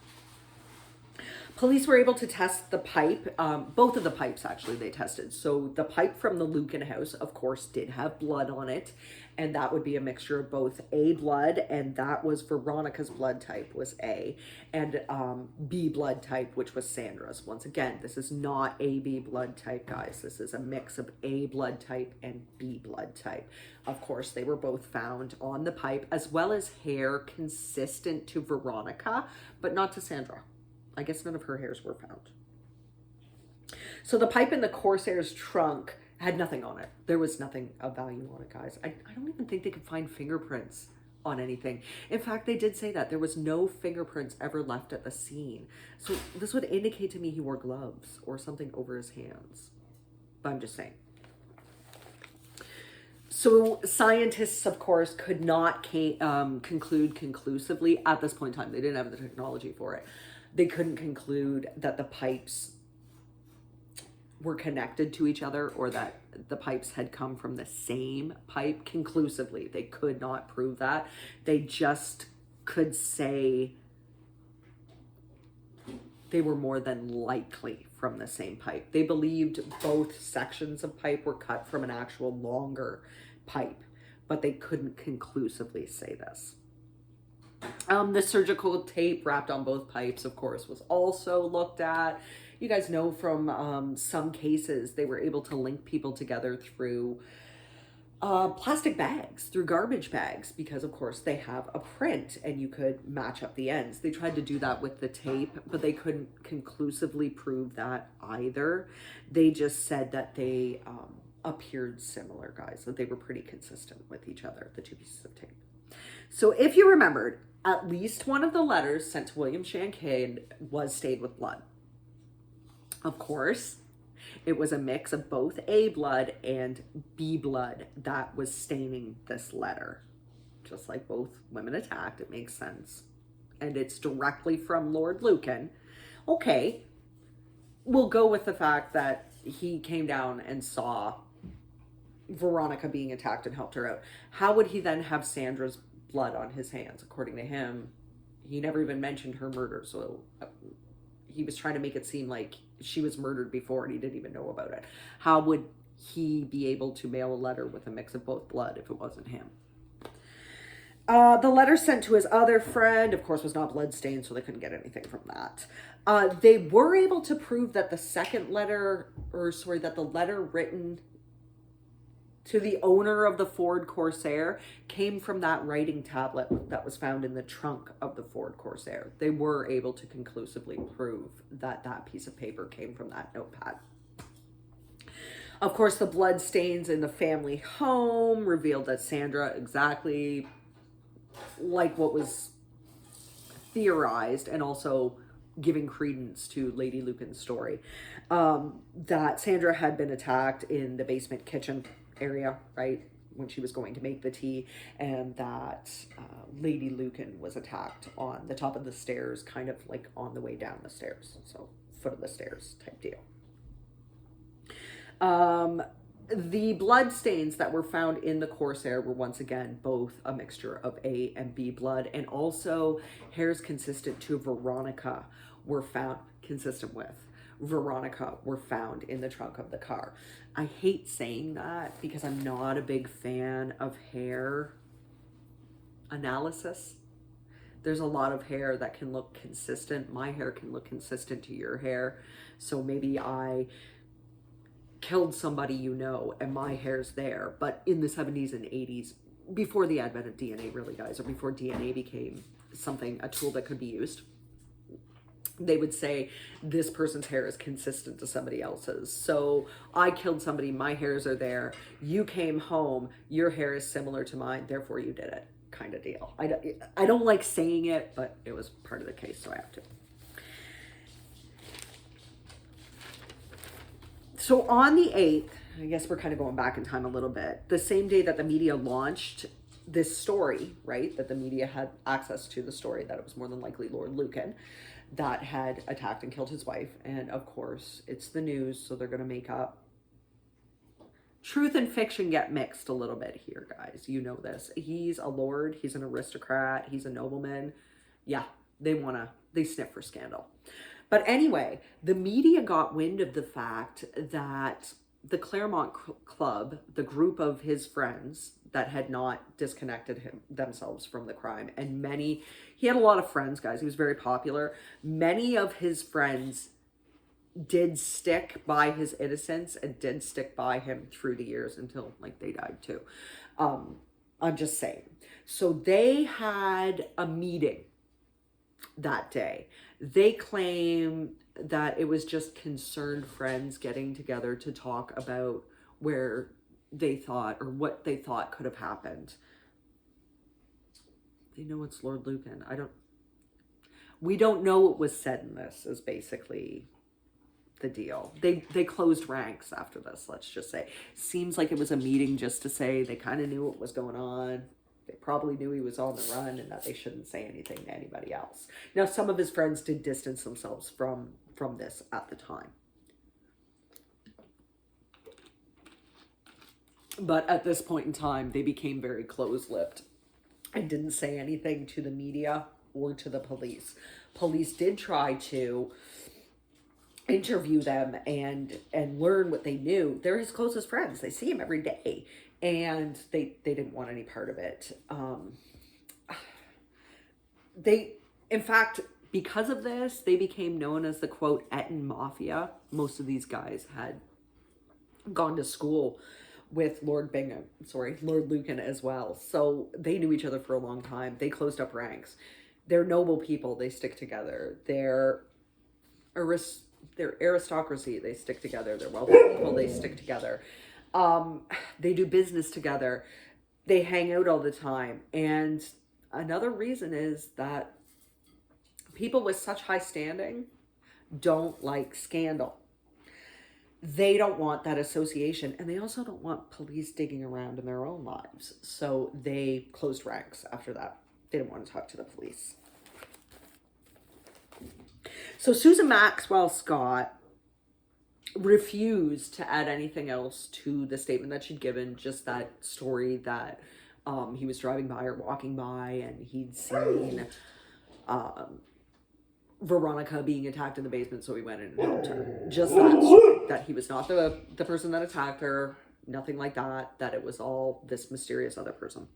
Police were able to test the pipe, both of the pipes actually they tested. So the pipe from the Lucan house, of course, did have blood on it. And that would be a mixture of both A blood, and that was Veronica's blood type, was A, and B blood type, which was Sandra's. Once again, this is not AB blood type, guys. This is a mix of A blood type and B blood type. Of course, they were both found on the pipe, as well as hair consistent to Veronica, but not to Sandra. I guess none of her hairs were found. So the pipe in the Corsair's trunk had nothing on it. There was nothing of value on it, guys. I don't even think they could find fingerprints on anything. In fact, they did say that there was no fingerprints ever left at the scene. So this would indicate to me he wore gloves or something over his hands. But I'm just saying. So scientists, of course, could not conclude conclusively at this point in time. They didn't have the technology for it. They couldn't conclude that the pipes were connected to each other or that the pipes had come from the same pipe conclusively. They could not prove that. They just could say they were more than likely from the same pipe. They believed both sections of pipe were cut from an actual longer pipe, but they couldn't conclusively say this. The surgical tape wrapped on both pipes, of course, was also looked at. You guys know from some cases, they were able to link people together through plastic bags, through garbage bags, because of course they have a print and you could match up the ends. They tried to do that with the tape, but they couldn't conclusively prove that either. They just said that they appeared similar, guys, that they were pretty consistent with each other, the two pieces of tape. So if you remembered, at least one of the letters sent to William Shancaid was stained with blood. Of course, it was a mix of both A blood and B blood that was staining this letter. Just like both women attacked, it makes sense. And it's directly from Lord Lucan. Okay, we'll go with the fact that he came down and saw Veronica being attacked and helped her out. How would he then have Sandra's blood on his hands? According to him, he never even mentioned her murder. So he was trying to make it seem like she was murdered before and he didn't even know about it. How would he be able to mail a letter with a mix of both blood if it wasn't him? The letter sent to his other friend, of course, was not bloodstained, so they couldn't get anything from that. They were able to prove that the second letter, that the letter written to the owner of the Ford Corsair came from that writing tablet that was found in the trunk of the Ford Corsair. They were able to conclusively prove that that piece of paper came from that notepad. Of course, the blood stains in the family home revealed that Sandra, exactly like what was theorized, and also giving credence to Lady Lucan's story, that Sandra had been attacked in the basement kitchen area, right, when she was going to make the tea, and that Lady Lucan was attacked on the top of the stairs, kind of like on the way down the stairs, so foot of the stairs type deal. The blood stains that were found in the Corsair were once again both a mixture of A and B blood, and also hairs consistent to Veronica were found, consistent with Veronica were found in the trunk of the car. I hate saying that because I'm not a big fan of hair analysis. There's a lot of hair that can look consistent. My hair can look consistent to your hair. So maybe I killed somebody, you know, and my hair's there. But in the 70s and 80s, before the advent of DNA, really, guys, or before DNA became something, a tool that could be used, they would say this person's hair is consistent to somebody else's. So I killed somebody, my hairs are there. You came home, your hair is similar to mine, therefore you did it, kind of deal. I don't like saying it, but it was part of the case, so I have to. So on the 8th, I guess we're kind of going back in time a little bit, the same day that the media launched this story, right, that the media had access to the story that it was more than likely Lord Lucan that had attacked and killed his wife. And of course, it's the news, so they're going to make up. Truth and fiction get mixed a little bit here, guys. You know this. He's a lord. He's an aristocrat. He's a nobleman. Yeah, they sniff for scandal. But anyway, the media got wind of the fact that the Claremont Club, the group of his friends that had not disconnected themselves from the crime, and he had a lot of friends, guys. He was very popular. Many of his friends did stick by his innocence and did stick by him through the years until, like, they died too. I'm just saying. So they had a meeting that day. They claim that it was just concerned friends getting together to talk about where they thought, or what they thought could have happened. They know it's Lord Lucan. We don't know what was said in this, is basically the deal. They closed ranks after this, let's just say. Seems like it was a meeting just to say they kind of knew what was going on. They probably knew he was on the run and that they shouldn't say anything to anybody else. Now, some of his friends did distance themselves from this at the time. But at this point in time, they became very close-lipped and didn't say anything to the media or to the police. Police did try to interview them and learn what they knew. They're his closest friends. They see him every day. And they didn't want any part of it. In fact, because of this, they became known as the, quote, Eton Mafia. Most of these guys had gone to school with Lord Lucan as well. So they knew each other for a long time. They closed up ranks. They're noble people. They stick together. They're aristocracy. They stick together. They're wealthy people. They stick together. They do business together. They hang out all the time. And another reason is that people with such high standing don't like scandal. They don't want that association, and they also don't want police digging around in their own lives. So they closed ranks after that. They didn't want to talk to the police. So Susan Maxwell Scott refused to add anything else to the statement that she'd given, just that story that he was driving by or walking by and he'd seen Veronica being attacked in the basement, so he went in and helped her. Just that story, that he was not the person that attacked her, nothing like that, that it was all this mysterious other person.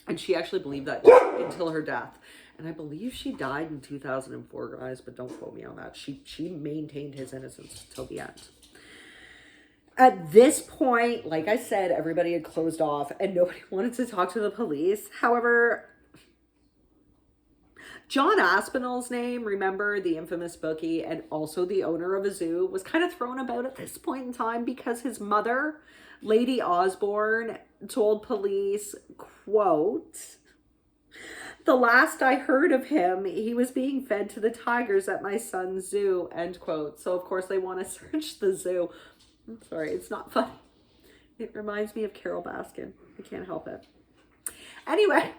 And she actually believed that until her death. And I believe she died in 2004, guys, but don't quote me on that. She maintained his innocence till the end. At this point, like I said, everybody had closed off and nobody wanted to talk to the police. However, John Aspinall's name, remember, the infamous bookie and also the owner of a zoo, was kind of thrown about at this point in time because his mother, Lady Osborne, told police, quote, "The last I heard of him, he was being fed to the tigers at my son's zoo," end quote. So of course they want to search the zoo. I'm sorry, it's not funny. It reminds me of Carol Baskin. I can't help it. Anyway,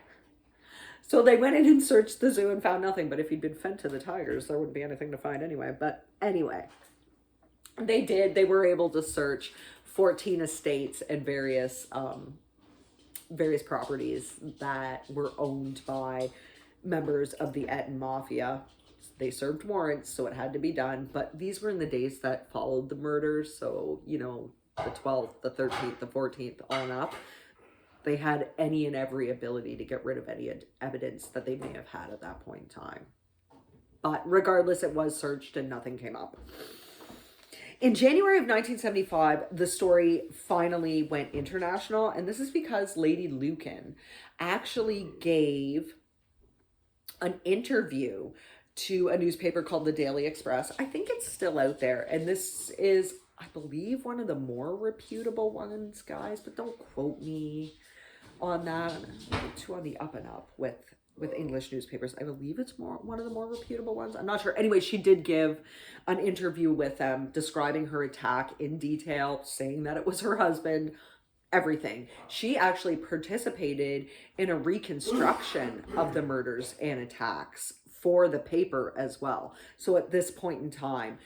so they went in and searched the zoo and found nothing. But if he'd been fed to the tigers, there wouldn't be anything to find anyway. But anyway, they did. They were able to search 14 estates and various properties that were owned by members of the Eton Mafia. They served warrants, so it had to be done. But these were in the days that followed the murders. So, you know, the 12th, the 13th, the 14th, on up. They had any and every ability to get rid of any evidence that they may have had at that point in time. But regardless, it was searched and nothing came up. In January of 1975, the story finally went international. And this is because Lady Lucan actually gave an interview to a newspaper called the Daily Express. I think it's still out there. And this is, I believe, one of the more reputable ones, guys. But don't quote me on that. I'm too on the up and up with English newspapers. I believe it's one of the more reputable ones. I'm not sure. Anyway, she did give an interview with them describing her attack in detail, saying that it was her husband, everything. She actually participated in a reconstruction of the murders and attacks for the paper as well. So at this point in time,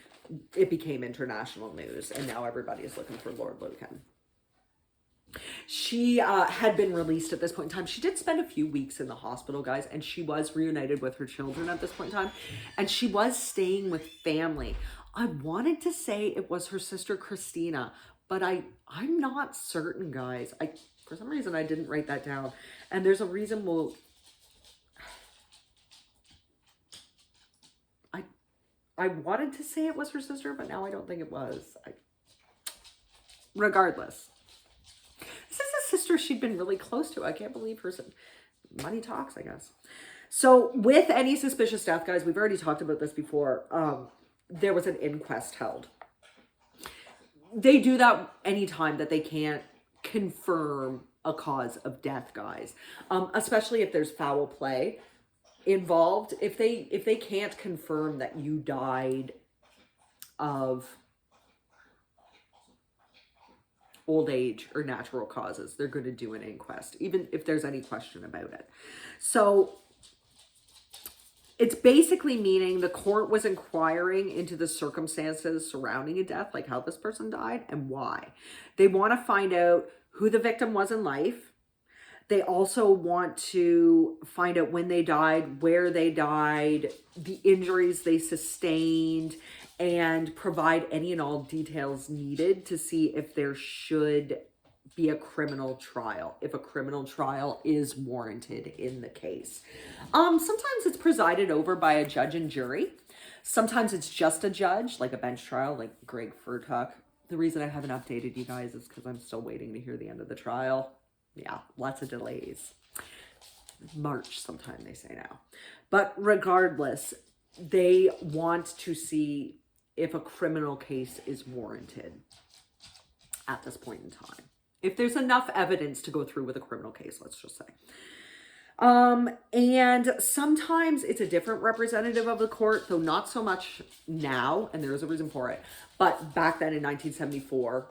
it became international news, and now everybody is looking for Lord Lucan. She had been released at this point in time. She did spend a few weeks in the hospital, guys, and she was reunited with her children at this point in time, and she was staying with family. I wanted to say it was her sister Christina, but I'm not certain, guys. For some reason, I didn't write that down, and there's a reason I wanted to say it was her sister, but now I don't think it was. Regardless. This is a sister she'd been really close to. I can't believe her. Money talks, I guess. So with any suspicious death, guys, we've already talked about this before. There was an inquest held. They do that anytime that they can't confirm a cause of death, guys. Especially if there's foul play involved. If they can't confirm that you died of old age or natural causes, they're going to do an inquest, even if there's any question about it. So it's basically meaning the court was inquiring into the circumstances surrounding a death, like how this person died and why. They want to find out who the victim was in life. They also want to find out when they died, where they died, the injuries they sustained, and provide any and all details needed to see if there should be a criminal trial, if a criminal trial is warranted in the case. Sometimes it's presided over by a judge and jury. Sometimes it's just a judge, like a bench trial, like Greg Furtuck. The reason I haven't updated you guys is because I'm still waiting to hear the end of the trial. Yeah, lots of delays. March sometime, they say now. But regardless, they want to see if a criminal case is warranted at this point in time. If there's enough evidence to go through with a criminal case, let's just say. And sometimes it's a different representative of the court, though not so much now, and there is a reason for it. But back then in 1974,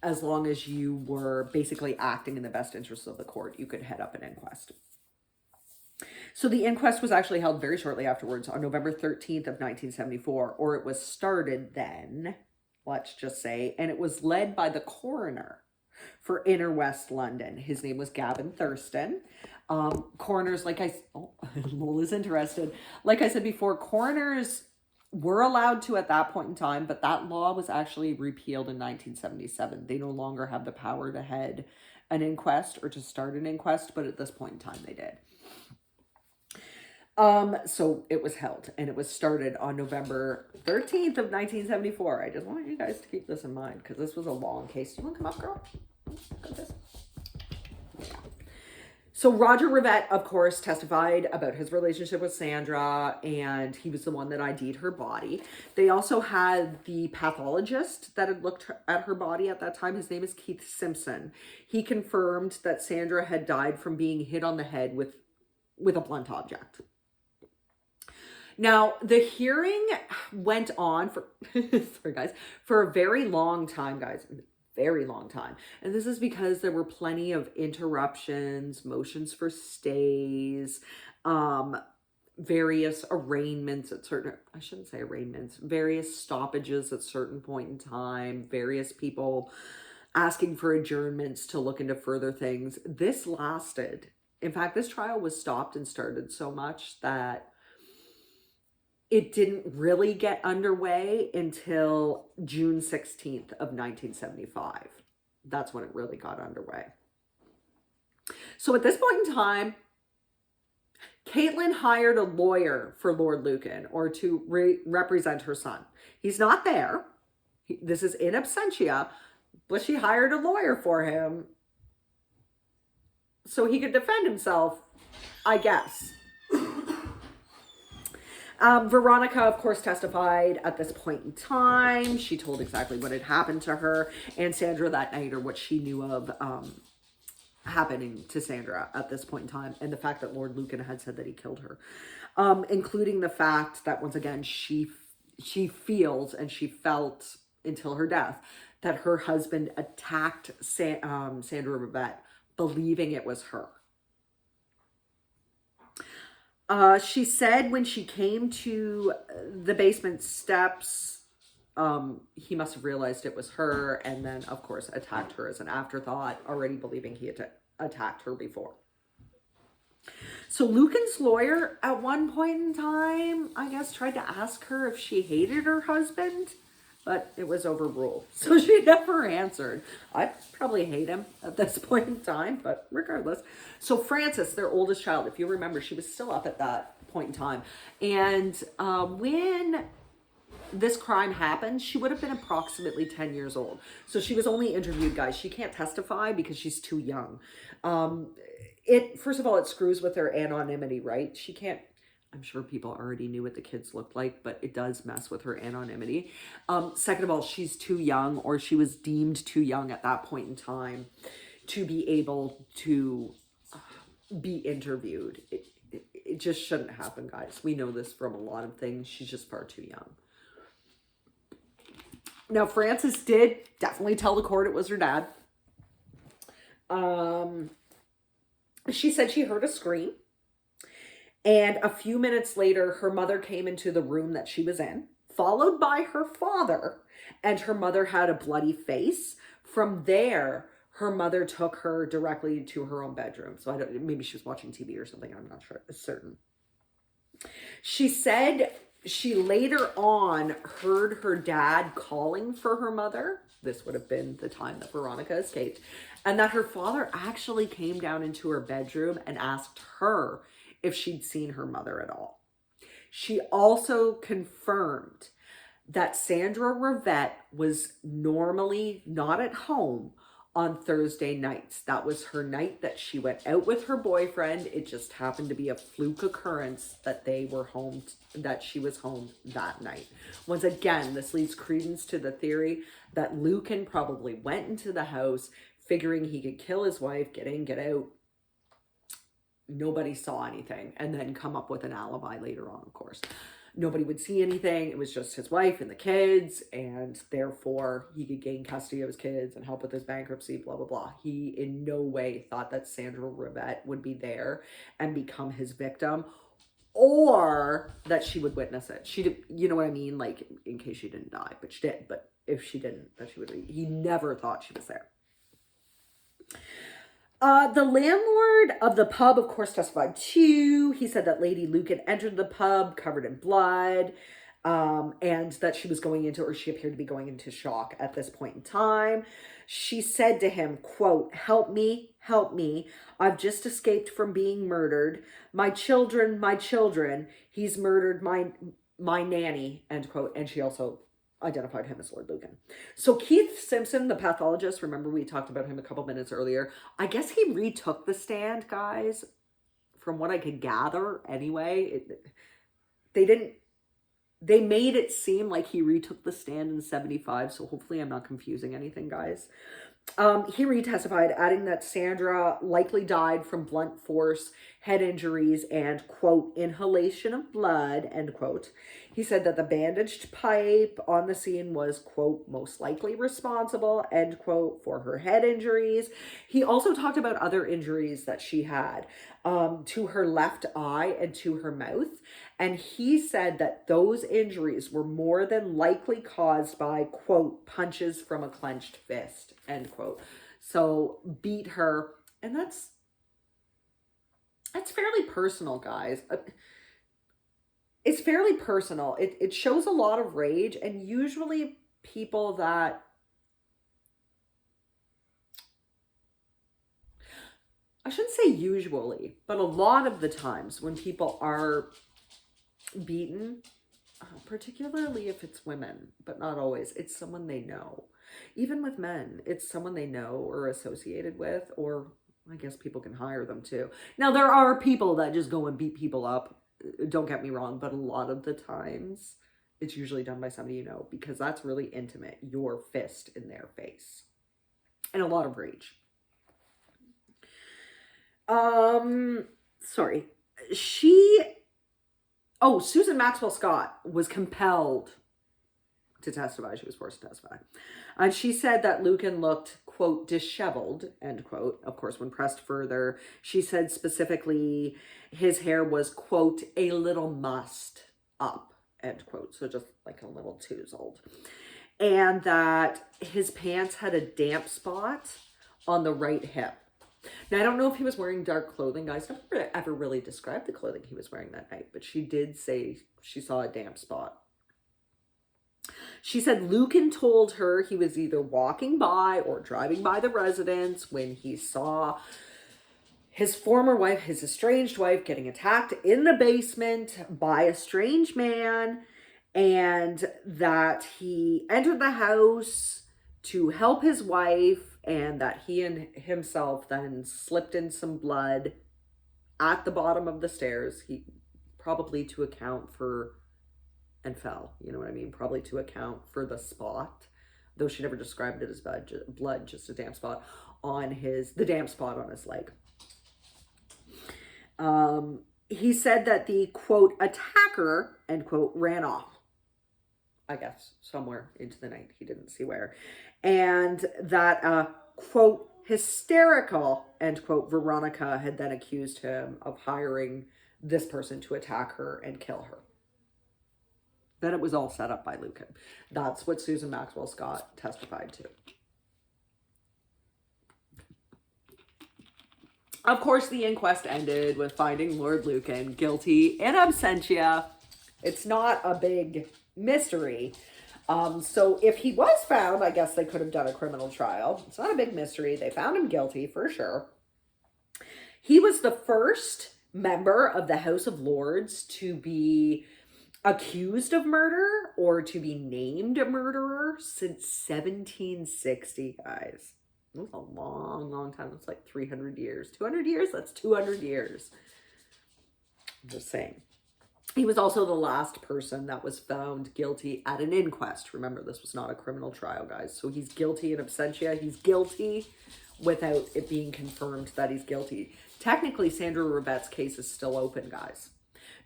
as long as you were basically acting in the best interests of the court, you could head up an inquest. So the inquest was actually held very shortly afterwards on November 13th of 1974, or it was started then, let's just say, and it was led by the coroner for Inner West London. His name was Gavin Thurston. Coroners, Lola's interested. Like I said before, coroners were allowed to at that point in time, but that law was actually repealed in 1977. They no longer have the power to head an inquest or to start an inquest, but at this point in time they did. So it was held, and it was started on November 13th of 1974. I just want you guys to keep this in mind because this was a long case. You want to come up, girl? Got this. So Roger Rivette, of course, testified about his relationship with Sandra, and he was the one that ID'd her body. They also had the pathologist that had looked at her body at that time. His name is Keith Simpson. He confirmed that Sandra had died from being hit on the head with a blunt object. Now, the hearing went on for, sorry guys, for a very long time, guys. Very long time. And this is because there were plenty of interruptions, motions for stays, various arraignments at certain, I shouldn't say arraignments, various stoppages at certain point in time, various people asking for adjournments to look into further things. This lasted. In fact, this trial was stopped and started so much that it didn't really get underway until June 16th of 1975. That's when it really got underway. So at this point in time, Caitlin hired a lawyer for Lord Lucan, or to represent her son. He's not there. This is in absentia, but she hired a lawyer for him so he could defend himself, I guess. Veronica, of course, testified at this point in time. She told exactly what had happened to her and Sandra that night, or what she knew of happening to Sandra at this point in time, and the fact that Lord Lucan had said that he killed her, including the fact that, once again, she feels and she felt until her death that her husband attacked Sandra Rivette, believing it was her. She said when she came to the basement steps, he must have realized it was her, and then, of course, attacked her as an afterthought, already believing he had attacked her before. So Lucan's lawyer, at one point in time, I guess, tried to ask her if she hated her husband, but it was overruled. So she never answered. I'd probably hate him at this point in time, but regardless. So Frances, their oldest child, if you remember, she was still up at that point in time. And when this crime happened, she would have been approximately 10 years old. So she was only interviewed, guys. She can't testify because she's too young. First of all, it screws with her anonymity, right? She can't, I'm sure people already knew what the kids looked like, but it does mess with her anonymity. Second of all, she's too young, or she was deemed too young at that point in time to be able to be interviewed. It just shouldn't happen, guys. We know this from a lot of things. She's just far too young. Now, Frances did definitely tell the court it was her dad. She said she heard a scream. And a few minutes later, her mother came into the room that she was in, followed by her father, and her mother had a bloody face. From there, her mother took her directly to her own bedroom. So maybe she was watching TV or something. I'm not sure. It's certain. She said she later on heard her dad calling for her mother. This would have been the time that Veronica escaped. And that her father actually came down into her bedroom and asked her if she'd seen her mother at all. She also confirmed that Sandra Rivette was normally not at home on Thursday nights. That was her night that she went out with her boyfriend. It just happened to be a fluke occurrence that they were home, that she was home that night. Once again, this leads credence to the theory that Lucan probably went into the house figuring he could kill his wife, get in, get out. Nobody saw anything, and then come up with an alibi later on, of course. Nobody would see anything. It was just his wife and the kids, and therefore he could gain custody of his kids and help with his bankruptcy, blah, blah, blah. He in no way thought that Sandra Rivette would be there and become his victim, or that she would witness it. She did, you know what I mean? Like, in case she didn't die, but she did. But if she didn't, that she would. He never thought she was there. The landlord of the pub, of course, testified too. He said that Lady Lucan entered the pub covered in blood. and that she was going into, or she appeared to be going into shock at this point in time. She said to him, quote, help me, help me. I've just escaped from being murdered. My children, he's murdered my nanny, end quote. And she also identified him as Lord Lucan. So Keith Simpson, the pathologist, remember we talked about him a couple minutes earlier. I guess he retook the stand, guys, from what I could gather anyway. They made it seem like he retook the stand in 75, so hopefully I'm not confusing anything, guys. He retestified, adding that Sandra likely died from blunt force head injuries and, quote, inhalation of blood, end quote. He said that the bandaged pipe on the scene was, quote, most likely responsible, end quote, for her head injuries. He also talked about other injuries that she had to her left eye and to her mouth. And he said that those injuries were more than likely caused by, quote, punches from a clenched fist, end quote. So beat her. And that's fairly personal, guys. It's fairly personal. It shows a lot of rage, and usually people that, I shouldn't say usually, but a lot of the times when people are beaten, particularly if it's women, but not always, it's someone they know. Even with men, it's someone they know or associated with, or I guess people can hire them too. Now, there are people that just go and beat people up, don't get me wrong, but a lot of the times it's usually done by somebody you know, because that's really intimate, your fist in their face. And a lot of rage. Sorry. Susan Maxwell Scott was compelled to testify. She was forced to testify. And she said that Lucan looked, quote, disheveled, end quote. Of course, when pressed further, she said specifically his hair was, quote, a little mussed up, end quote. So just like a little touzled. And that his pants had a damp spot on the right hip. Now, I don't know if he was wearing dark clothing, guys. Never ever really described the clothing he was wearing that night, but she did say she saw a damp spot. She said Lucan told her he was either walking by or driving by the residence when he saw his former wife, his estranged wife, getting attacked in the basement by a strange man, and that he entered the house to help his wife, and that he and himself then slipped in some blood at the bottom of the stairs. He probably to account for, and fell, you know what I mean? Probably to account for the spot, though she never described it as blood, just a damp spot on the damp spot on his leg. He said that the, quote, attacker, end quote, ran off, I guess, somewhere into the night. He didn't see where. And that, quote, hysterical, end quote, Veronica had then accused him of hiring this person to attack her and kill her. That it was all set up by Lucan. That's what Susan Maxwell Scott testified to. Of course, the inquest ended with finding Lord Lucan guilty in absentia. It's not a big mystery. So if he was found, I guess they could have done a criminal trial. It's not a big mystery. They found him guilty for sure. He was the first member of the House of Lords to be accused of murder or to be named a murderer since 1760, guys. It was a long, long time. It's like 300 years. 200 years? That's 200 years. I'm just saying. He was also the last person that was found guilty at an inquest. Remember, this was not a criminal trial, guys. So he's guilty in absentia. He's guilty without it being confirmed that he's guilty. Technically, Sandra Ribette's case is still open, guys,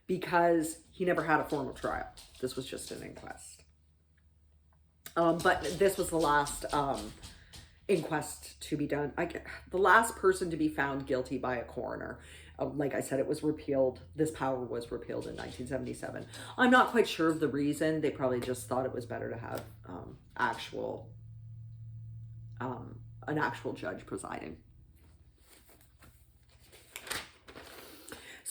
because he never had a formal trial. This was just an inquest. But this was the last inquest to be done. The last person to be found guilty by a coroner. Like I said, it was repealed. This power was repealed in 1977. I'm not quite sure of the reason. They probably just thought it was better to have an actual judge presiding.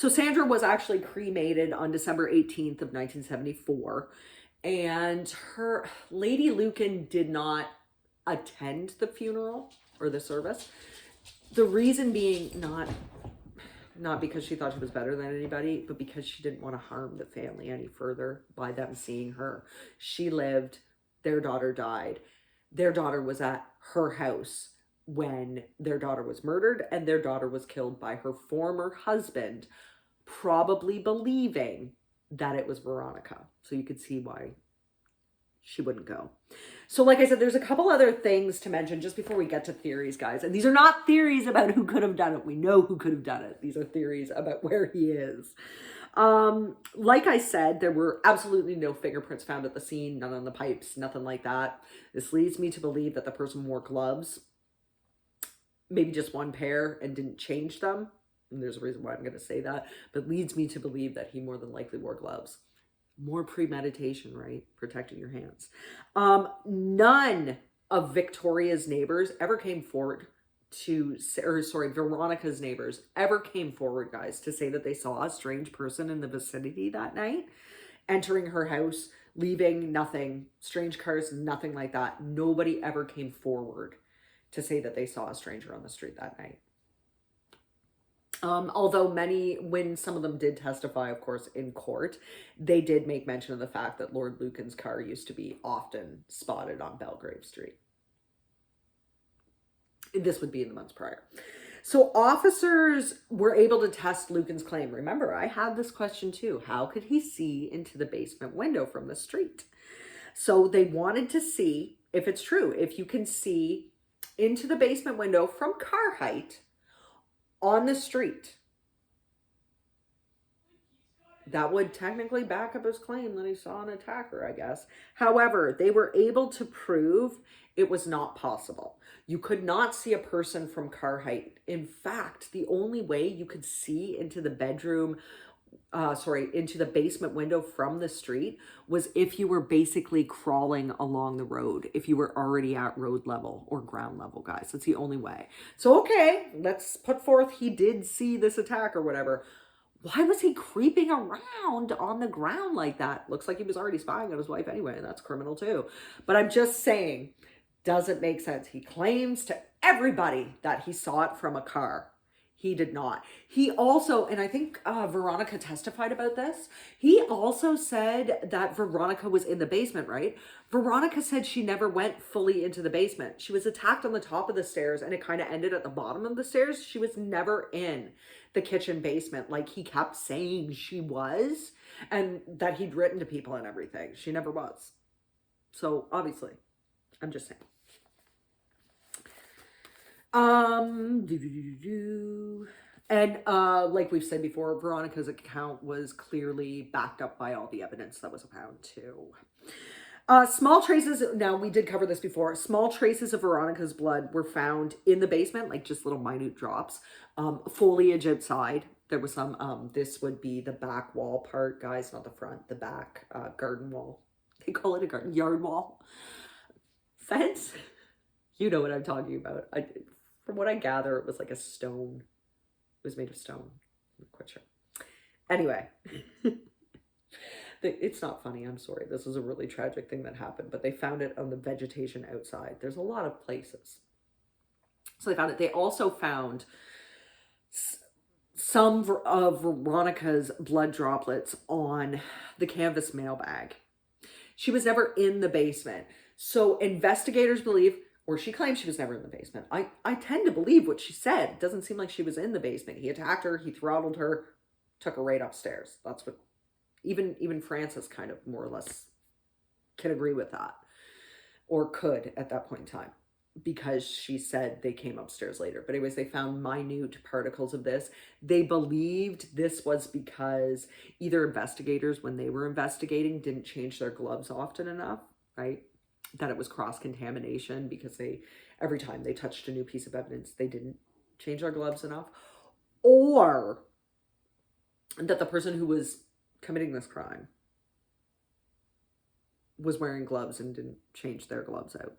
So Sandra was actually cremated on December 18th of 1974, and her Lady Lucan did not attend the funeral or the service. The reason being not because she thought she was better than anybody, but because she didn't want to harm the family any further by them seeing her. She lived, their daughter died. Their daughter was at her house when their daughter was murdered, and their daughter was killed by her former husband, probably believing that it was Veronica. So you could see why she wouldn't go. So like I said, there's a couple other things to mention just before we get to theories, guys. And these are not theories about who could have done it. We know who could have done it. These are theories about where he is. Like I said, there were absolutely no fingerprints found at the scene, none on the pipes, nothing like that. This leads me to believe that the person wore gloves, maybe just one pair, and didn't change them. And there's a reason why I'm going to say that, but leads me to believe that he more than likely wore gloves. More premeditation, right? Protecting your hands. None of Victoria's neighbors ever came forward Veronica's neighbors ever came forward, guys, to say that they saw a strange person in the vicinity that night, entering her house, leaving, nothing, strange cars, nothing like that. Nobody ever came forward to say that they saw a stranger on the street that night. Although when some of them did testify, of course, in court, they did make mention of the fact that Lord Lucan's car used to be often spotted on Belgrave Street. This would be in the months prior. So officers were able to test Lucan's claim. Remember, I had this question too. How could he see into the basement window from the street? So they wanted to see if it's true, if you can see into the basement window from car height on the street. That would technically back up his claim that he saw an attacker, I guess. However, they were able to prove it was not possible. You could not see a person from car height. In fact, the only way you could see into the into the basement window from the street was if you were basically crawling along the road, if you were already at road level or ground level, guys. That's the only way. So, okay, let's put forth he did see this attack or whatever. Why was he creeping around on the ground like that? Looks like he was already spying on his wife anyway, and that's criminal too. But I'm just saying, doesn't make sense. He claims to everybody that he saw it from a car. He did not. He also, and I think Veronica testified about this, he also said that Veronica was in the basement, right? Veronica said she never went fully into the basement. She was attacked on the top of the stairs and it kind of ended at the bottom of the stairs. She was never in the kitchen basement like he kept saying she was, and that he'd written to people and everything. She never was. So obviously, I'm just saying. And like we've said before, Veronica's account was clearly backed up by all the evidence that was found too. Small traces, now we did cover this before, small traces of Veronica's blood were found in the basement, like just little minute drops. Foliage outside. There was some, this would be the back wall part, guys, not the front, the back garden wall. They call it a garden yard wall. Fence? You know what I'm talking about. From what I gather, it was like a stone. It was made of stone. I'm not quite sure. Anyway, it's not funny. I'm sorry. This is a really tragic thing that happened, but they found it on the vegetation outside. There's a lot of places. So they found it. They also found some of Veronica's blood droplets on the canvas mailbag. She was never in the basement. So investigators believe, or she claims she was never in the basement. I tend to believe what she said. It doesn't seem like she was in the basement. He attacked her, he throttled her, took her right upstairs. That's what, even Frances kind of more or less can agree with that. Or could at that point in time. Because she said they came upstairs later. But anyways, they found minute particles of this. They believed this was because either investigators, when they were investigating, didn't change their gloves often enough, right? That it was cross-contamination because every time they touched a new piece of evidence, they didn't change their gloves enough. Or that the person who was committing this crime was wearing gloves and didn't change their gloves out.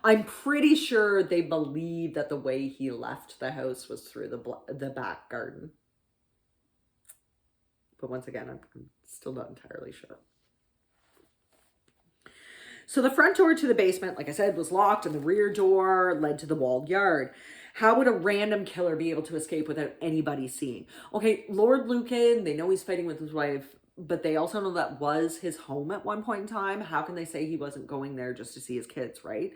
I'm pretty sure they believe that the way he left the house was through the back garden. But once again, I'm still not entirely sure. So the front door to the basement, like I said, was locked, and the rear door led to the walled yard. How would a random killer be able to escape without anybody seeing? Okay, Lord Lucan, they know he's fighting with his wife, but they also know that was his home at one point in time. How can they say he wasn't going there just to see his kids, right?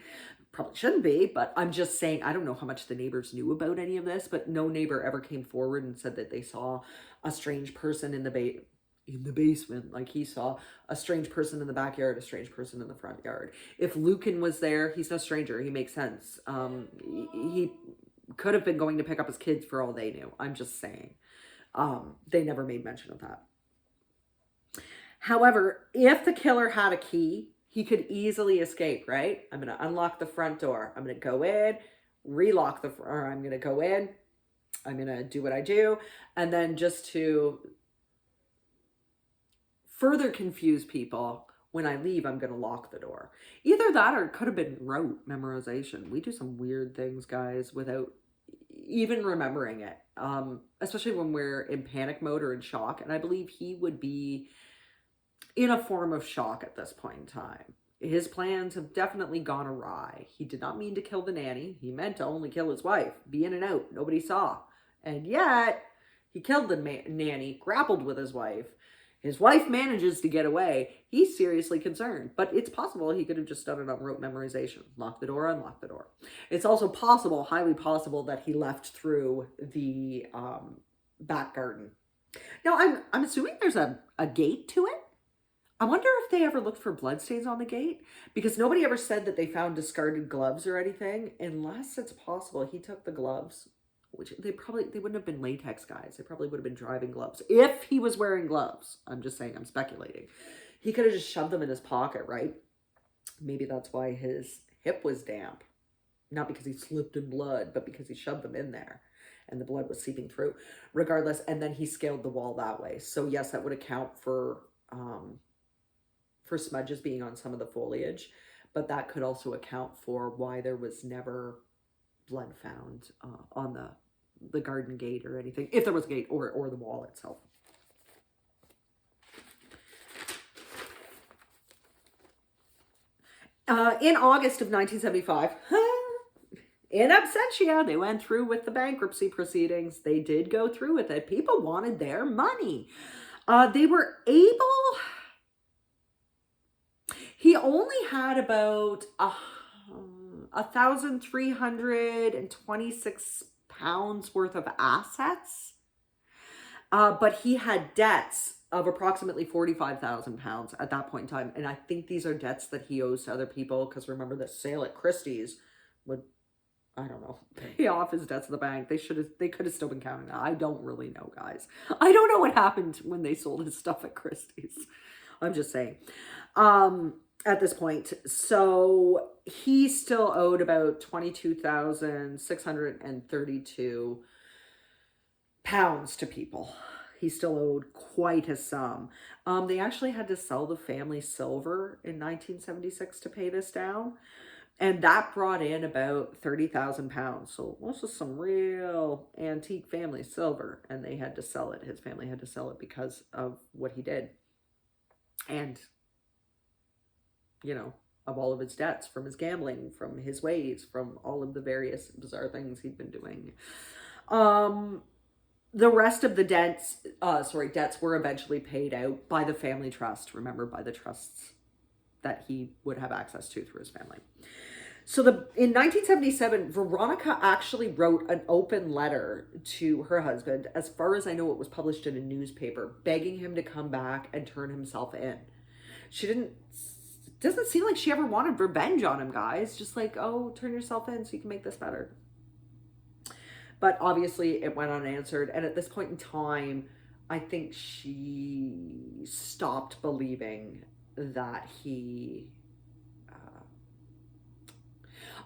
Probably shouldn't be, but I'm just saying, I don't know how much the neighbors knew about any of this, but no neighbor ever came forward and said that they saw a strange person in the basement. Like, he saw a strange person in the backyard, a strange person in the front yard. If Lucan was there, he's no stranger. He makes sense. He could have been going to pick up his kids for all they knew. I'm just saying. They never made mention of that. However, if the killer had a key, he could easily escape, right? I'm going to unlock the front door. I'm going to go in, relock I'm going to go in. I'm going to do what I do. And then just to further confuse people, when I leave, I'm going to lock the door. Either that, or it could have been rote memorization. We do some weird things, guys, without even remembering it. Especially when we're in panic mode or in shock. And I believe he would be in a form of shock at this point in time. His plans have definitely gone awry. He did not mean to kill the nanny. He meant to only kill his wife. Be in and out. Nobody saw. And yet, he killed the nanny, grappled with his wife. His wife manages to get away. He's seriously concerned. But it's possible he could have just done it on rote memorization. Lock the door, unlock the door. It's also possible, highly possible, that he left through the back garden. Now, I'm assuming there's a gate to it. I wonder if they ever looked for bloodstains on the gate, because nobody ever said that they found discarded gloves or anything, unless it's possible he took the gloves, which they wouldn't have been latex, guys. They probably would have been driving gloves if he was wearing gloves. I'm just saying, I'm speculating. He could have just shoved them in his pocket, right? Maybe that's why his hip was damp. Not because he slipped in blood, but because he shoved them in there and the blood was seeping through. Regardless, and then he scaled the wall that way. So yes, that would account for smudges being on some of the foliage, but that could also account for why there was never blood found on the garden gate or anything, if there was a gate, or the wall itself. In August of 1975, in absentia, they went through with the bankruptcy proceedings. They did go through with it. People wanted their money. They were able... He only had about 1,326 pounds worth of assets, but he had debts of approximately 45,000 pounds at that point in time. And I think these are debts that he owes to other people, because remember, the sale at Christie's would, I don't know, pay off his debts to the bank. They could have still been counting that. I don't really know, guys. I don't know what happened when they sold his stuff at Christie's. I'm just saying. At this point, so he still owed about 22,632 pounds to people. He still owed quite a sum. They actually had to sell the family silver in 1976 to pay this down, and that brought in about 30,000 pounds. So this is some real antique family silver, and they had to sell it. His family had to sell it because of what he did. And of all of his debts, from his gambling, from his ways, from all of the various bizarre things he'd been doing. The rest of the debts were eventually paid out by the family trust. Remember, by the trusts that he would have access to through his family. So in 1977, Veronica actually wrote an open letter to her husband. As far as I know, it was published in a newspaper, begging him to come back and turn himself in. Doesn't seem like she ever wanted revenge on him, guys. Just like, oh, turn yourself in so you can make this better. But obviously it went unanswered. And at this point in time, I think she stopped believing that he...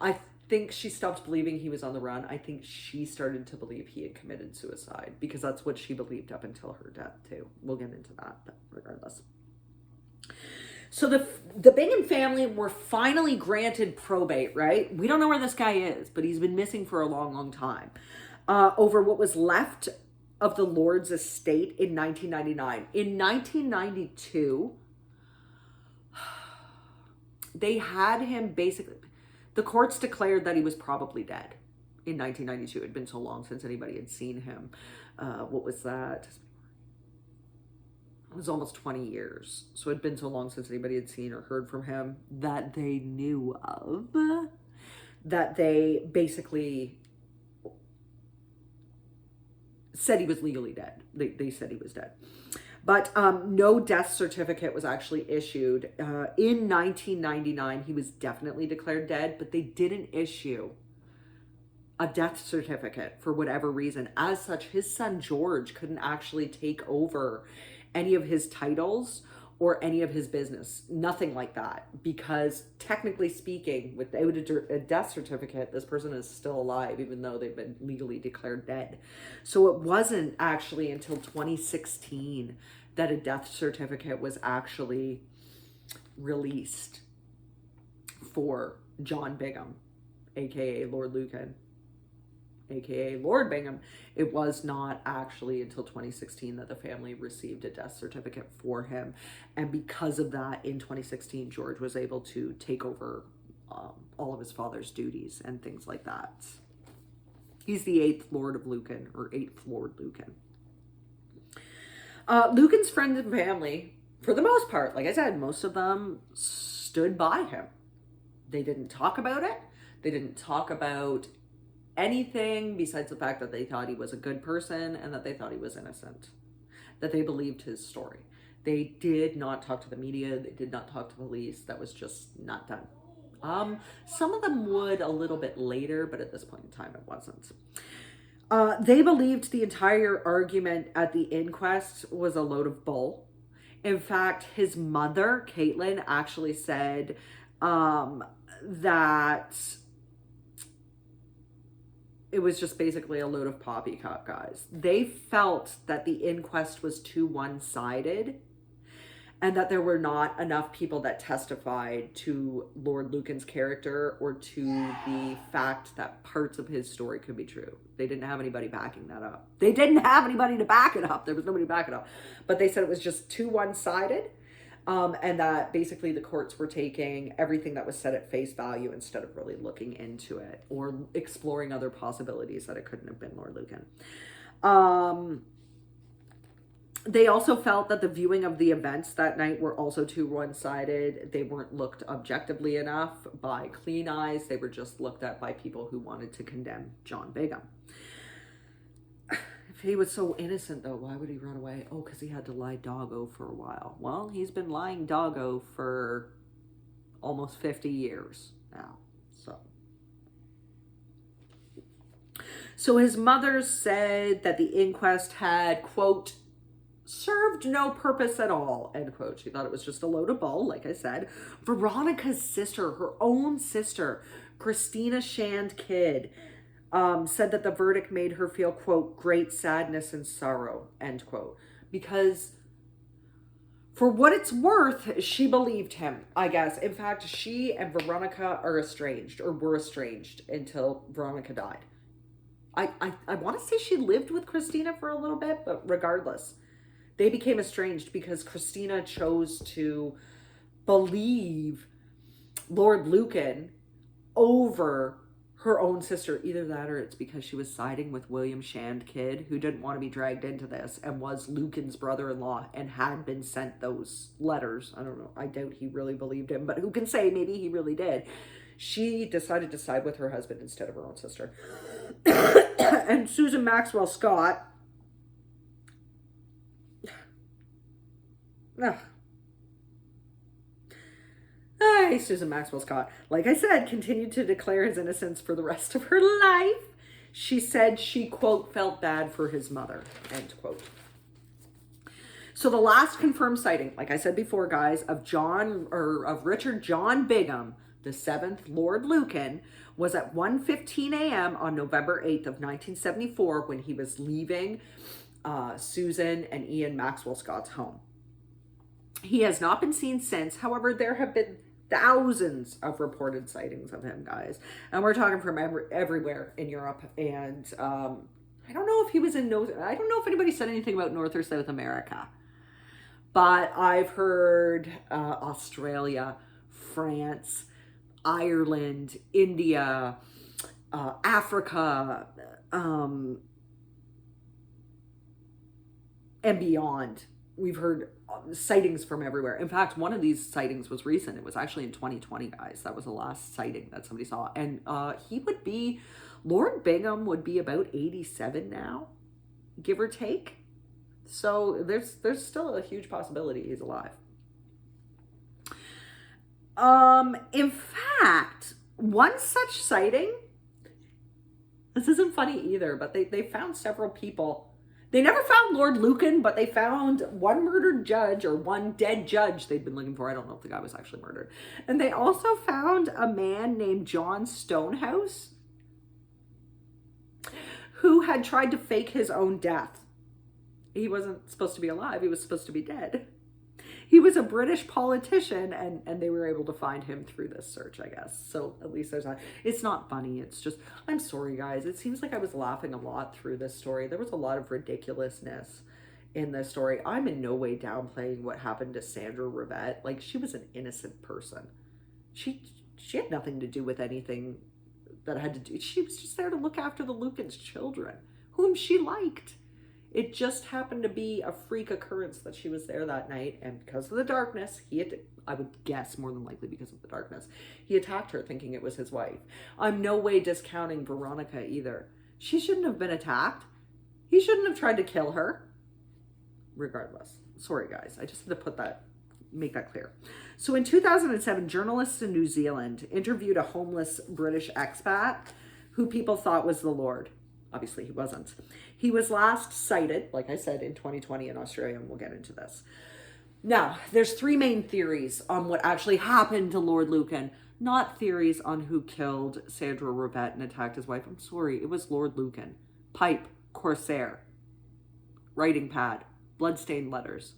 I think she stopped believing he was on the run. I think she started to believe he had committed suicide, because that's what she believed up until her death too. We'll get into that, but regardless. So the Bingham family were finally granted probate, right? We don't know where this guy is, but he's been missing for a long, long time. Over what was left of the Lord's estate in 1999. In 1992, they had him basically, the courts declared that he was probably dead in 1992. It had been so long since anybody had seen him. What was that? It was almost 20 years. So it had been so long since anybody had seen or heard from him that they knew of, that they basically said he was legally dead. They said he was dead. But no death certificate was actually issued. In 1999, he was definitely declared dead, but they didn't issue a death certificate for whatever reason. As such, his son George couldn't actually take over any of his titles or any of his business, nothing like that, because technically speaking, without a death certificate, this person is still alive, even though they've been legally declared dead. So it wasn't actually until 2016 that a death certificate was actually released for John Bingham, aka Lord Lucan, aka Lord Bingham. It was not actually until 2016 that the family received a death certificate for him. And because of that, in 2016, George was able to take over all of his father's duties and things like that. He's the 8th Lord of Lucan, or 8th Lord Lucan. Lucan's friends and family, for the most part, like I said, most of them stood by him. They didn't talk about it. They didn't talk about anything besides the fact that they thought he was a good person and that they thought he was innocent, that they believed his story. They did not talk to the media. They did not talk to police. That was just not done. Some of them would a little bit later, but at this point in time, it wasn't. They believed the entire argument at the inquest was a load of bull. In fact, his mother, Caitlin, actually said that it was just basically a load of poppycock, guys. They felt that the inquest was too one-sided and that there were not enough people that testified to Lord Lucan's character or to the fact that parts of his story could be true. They didn't have anybody backing that up. They didn't have anybody to back it up. There was nobody to back it up. But they said it was just too one-sided. And that basically the courts were taking everything that was said at face value instead of really looking into it or exploring other possibilities that it couldn't have been Lord Lucan. They also felt that the viewing of the events that night were also too one-sided. They weren't looked objectively enough by clean eyes. They were just looked at by people who wanted to condemn John Bingham. If he was so innocent, though, why would he run away? Oh, because he had to lie doggo for a while. Well, he's been lying doggo for almost 50 years now. So his mother said that the inquest had, quote, served no purpose at all, end quote. She thought it was just a load of bull, like I said. Veronica's sister, her own sister, Christina Shand Kidd, said that the verdict made her feel, quote, great sadness and sorrow, end quote. Because for what it's worth, she believed him, I guess. In fact, she and Veronica are estranged, or were estranged until Veronica died. I want to say she lived with Christina for a little bit, but regardless, they became estranged because Christina chose to believe Lord Lucan over her own sister. Either that or it's because she was siding with William Shand Kidd, who didn't want to be dragged into this and was Lucan's brother-in-law and had been sent those letters. I don't know. I doubt he really believed him, but who can say? Maybe he really did. She decided to side with her husband instead of her own sister. And Susan Maxwell Scott, hey, Susan Maxwell Scott, like I said, continued to declare his innocence for the rest of her life. She said she, quote, felt bad for his mother, end quote. So the last confirmed sighting, like I said before, guys, of Richard John Bingham, the 7th Lord Lucan, was at 1:15 a.m. on November 8th of 1974 when he was leaving Susan and Ian Maxwell Scott's home. He has not been seen since. However, there have been thousands of reported sightings of him, guys. And we're talking from everywhere in Europe. And I don't know if he was in I don't know if anybody said anything about North or South America. But I've heard Australia, France, Ireland, India, Africa, and beyond. We've heard sightings from everywhere. In fact, one of these sightings was recent. It was actually in 2020, guys. That was the last sighting that somebody saw. And Lord Bingham would be about 87 now, give or take. So there's still a huge possibility he's alive. In fact, one such sighting, this isn't funny either, but they found several people. They never found Lord Lucan, but they found one murdered judge, or one dead judge they'd been looking for. I don't know if the guy was actually murdered. And they also found a man named John Stonehouse who had tried to fake his own death. He wasn't supposed to be alive. He was supposed to be dead. He was a British politician, and they were able to find him through this search, I guess. So at least there's that. It's not funny. It's just, I'm sorry, guys. It seems like I was laughing a lot through this story. There was a lot of ridiculousness in this story. I'm in no way downplaying what happened to Sandra Rivette. Like, she was an innocent person. She had nothing to do with anything that had to do. She was just there to look after the Lucan's children, whom she liked. It just happened to be a freak occurrence that she was there that night, and because of the darkness, I would guess more than likely because of the darkness, he attacked her thinking it was his wife. I'm no way discounting Veronica either. She shouldn't have been attacked. He shouldn't have tried to kill her. Regardless. Sorry, guys. I just had to make that clear. So in 2007, journalists in New Zealand interviewed a homeless British expat who people thought was the Lord. Obviously, he wasn't. He was last sighted, like I said, in 2020 in Australia, and we'll get into this. Now, there's three main theories on what actually happened to Lord Lucan, not theories on who killed Sandra Rivette and attacked his wife. I'm sorry, it was Lord Lucan. Pipe, Corsair, writing pad, bloodstained letters.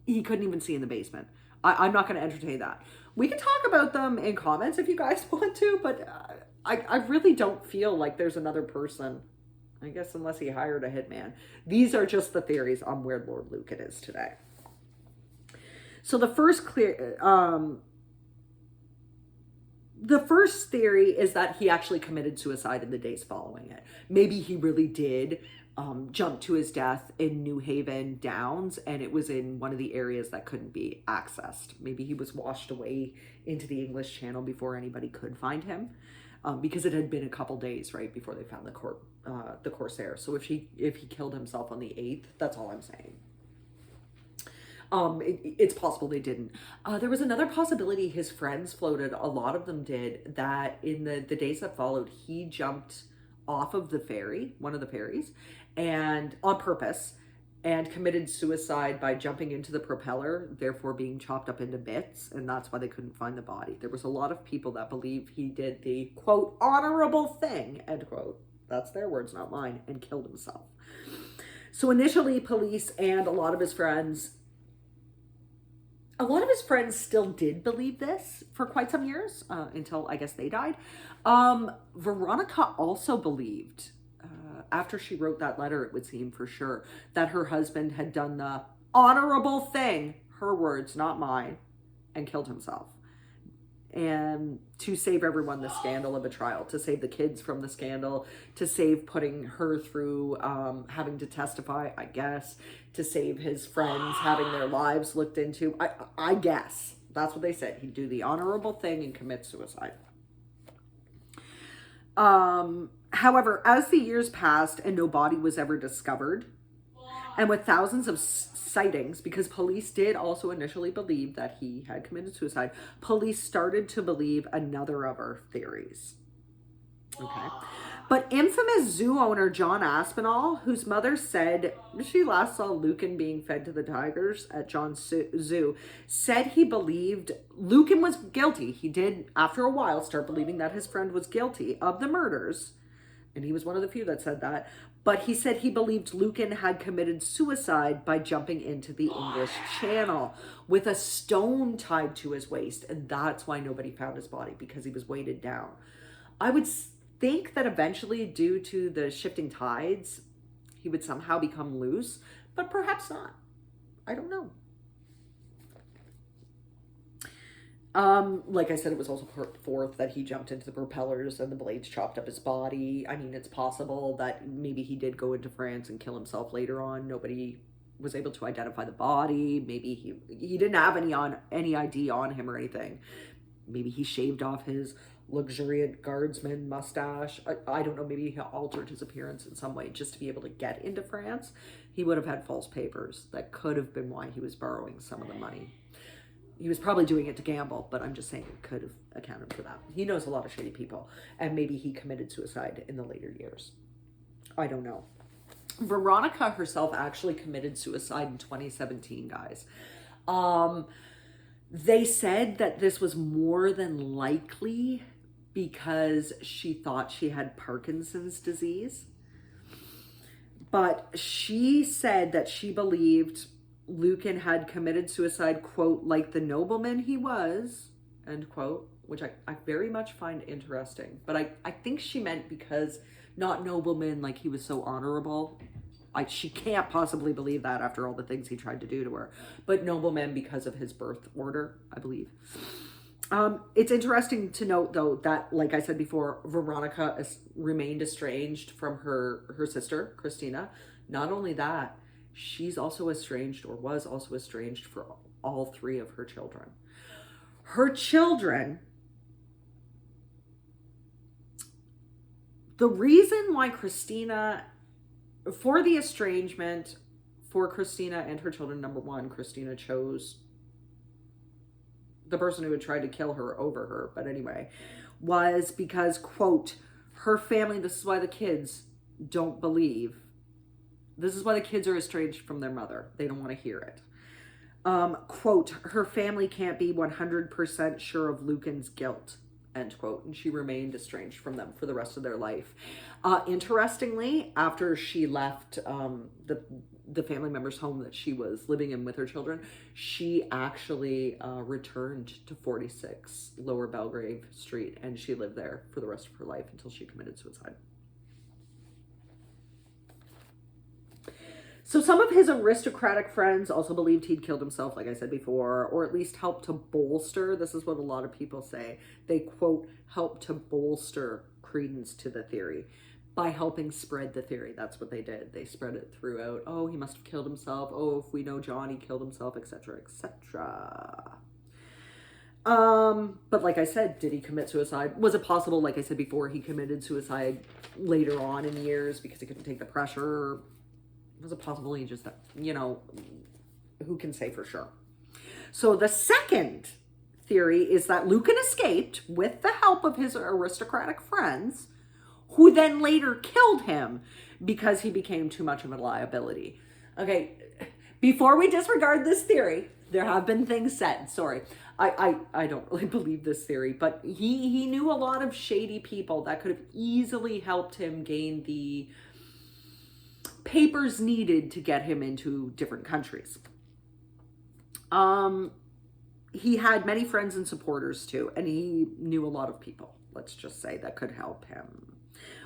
He couldn't even see in the basement. I'm not going to entertain that. We can talk about them in comments if you guys want to, but I really don't feel like there's another person, I guess, unless he hired a hitman. These are just the theories on where Lord Lucan is today. So the first theory is that he actually committed suicide in the days following it. Maybe he really did jump to his death in New Haven Downs, and it was in one of the areas that couldn't be accessed. Maybe he was washed away into the English Channel before anybody could find him. Because it had been a couple days, right, before they found the Corsair. So if he killed himself on the 8th, that's all I'm saying. It's possible they didn't. There was another possibility his friends floated, a lot of them did, that in the days that followed, he jumped off of the ferry, one of the ferries, and on purpose, and committed suicide by jumping into the propeller, therefore being chopped up into bits, and that's why they couldn't find the body. There was a lot of people that believe he did the, quote, honorable thing, end quote. That's their words, not mine, and killed himself. So initially, police and a lot of his friends still did believe this for quite some years, until I guess they died. Veronica also believed, after she wrote that letter, it would seem for sure, that her husband had done the honorable thing, her words, not mine, and killed himself. And to save everyone the scandal of a trial, to save the kids from the scandal, to save putting her through having to testify, I guess, to save his friends having their lives looked into. I guess. That's what they said. He'd do the honorable thing and commit suicide. However, as the years passed and no body was ever discovered, and with thousands of sightings, because police did also initially believe that he had committed suicide, police started to believe another of our theories. Okay. But infamous zoo owner John Aspinall, whose mother said she last saw Lucan being fed to the tigers at John's zoo, said he believed Lucan was guilty. He did, after a while, start believing that his friend was guilty of the murders. And he was one of the few that said that. But he said he believed Lucan had committed suicide by jumping into the English Channel with a stone tied to his waist. And that's why nobody found his body, because he was weighted down. I would think that eventually, due to the shifting tides, he would somehow become loose, but perhaps not. I don't know. Like I said, it was also put forth that he jumped into the propellers and the blades chopped up his body. I mean, it's possible that maybe he did go into France and kill himself later on. Nobody was able to identify the body. Maybe he didn't have any ID on him or anything. Maybe he shaved off his luxuriant guardsman mustache. I don't know. Maybe he altered his appearance in some way just to be able to get into France. He would have had false papers. That could have been why he was borrowing some of the money. He was probably doing it to gamble, but I'm just saying it could have accounted for that. He knows a lot of shady people, and maybe he committed suicide in the later years. I don't know. Veronica herself actually committed suicide in 2017, guys. They said that this was more than likely because she thought she had Parkinson's disease. But she said that she believed Lucan had committed suicide, quote, like the nobleman he was, end quote, which I very much find interesting. But I think she meant because not nobleman, like he was so honorable. She can't possibly believe that after all the things he tried to do to her. But nobleman because of his birth order, I believe. It's interesting to note, though, that, like I said before, Veronica remained estranged from her sister, Christina. Not only that, she's also estranged, or was also estranged, for all three of her children. Her children, the reason why Christina, for the estrangement for Christina and her children, number one, Christina chose the person who had tried to kill her over her, but anyway, was because, quote, her family, this is why the kids don't believe. This is why the kids are estranged from their mother. They don't want to hear it. Quote, her family can't be 100% sure of Lucan's guilt, end quote. And she remained estranged from them for the rest of their life. Interestingly, after she left the family member's home that she was living in with her children, she actually returned to 46 Lower Belgrave Street, and she lived there for the rest of her life until she committed suicide. So some of his aristocratic friends also believed he'd killed himself, like I said before, or at least helped to bolster. This is what a lot of people say. They, quote, helped to bolster credence to the theory by helping spread the theory. That's what they did. They spread it throughout. Oh, he must have killed himself. Oh, if we know John, he killed himself, etc., etc. But like I said, did he commit suicide? Was it possible, like I said before, he committed suicide later on in years because he couldn't take the pressure? Was it possible he just, who can say for sure? So the second theory is that Lucan escaped with the help of his aristocratic friends, who then later killed him because he became too much of a liability. Okay, before we disregard this theory, there have been things said. Sorry, I don't really believe this theory, but he knew a lot of shady people that could have easily helped him gain the papers needed to get him into different countries. He had many friends and supporters too, and he knew a lot of people, let's just say, that could help him.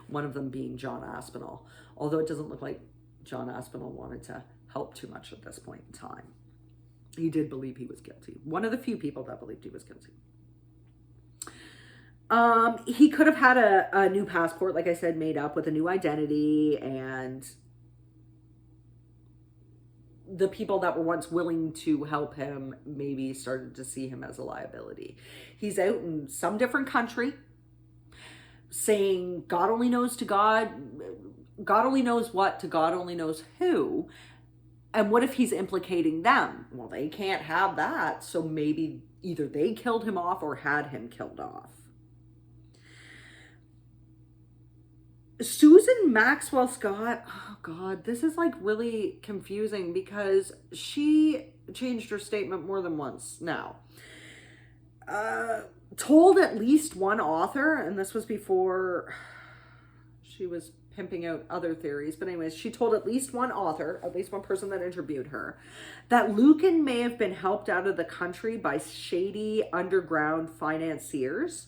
One of them being John Aspinall, although it doesn't look like John Aspinall wanted to help too much at this point in time. He did believe he was guilty. One of the few people that believed he was guilty. He could have had a new passport, like I said, made up with a new identity, and the people that were once willing to help him maybe started to see him as a liability. He's out in some different country saying God only knows to God only knows what to God only knows who. And what if he's implicating them? Well, they can't have that. So maybe either they killed him off or had him killed off. Susan Maxwell Scott, oh God, this is like really confusing because she changed her statement more than once now. Told at least one author, and this was before she was pimping out other theories. But anyways, she told at least one author, at least one person that interviewed her, that Lucan may have been helped out of the country by shady underground financiers.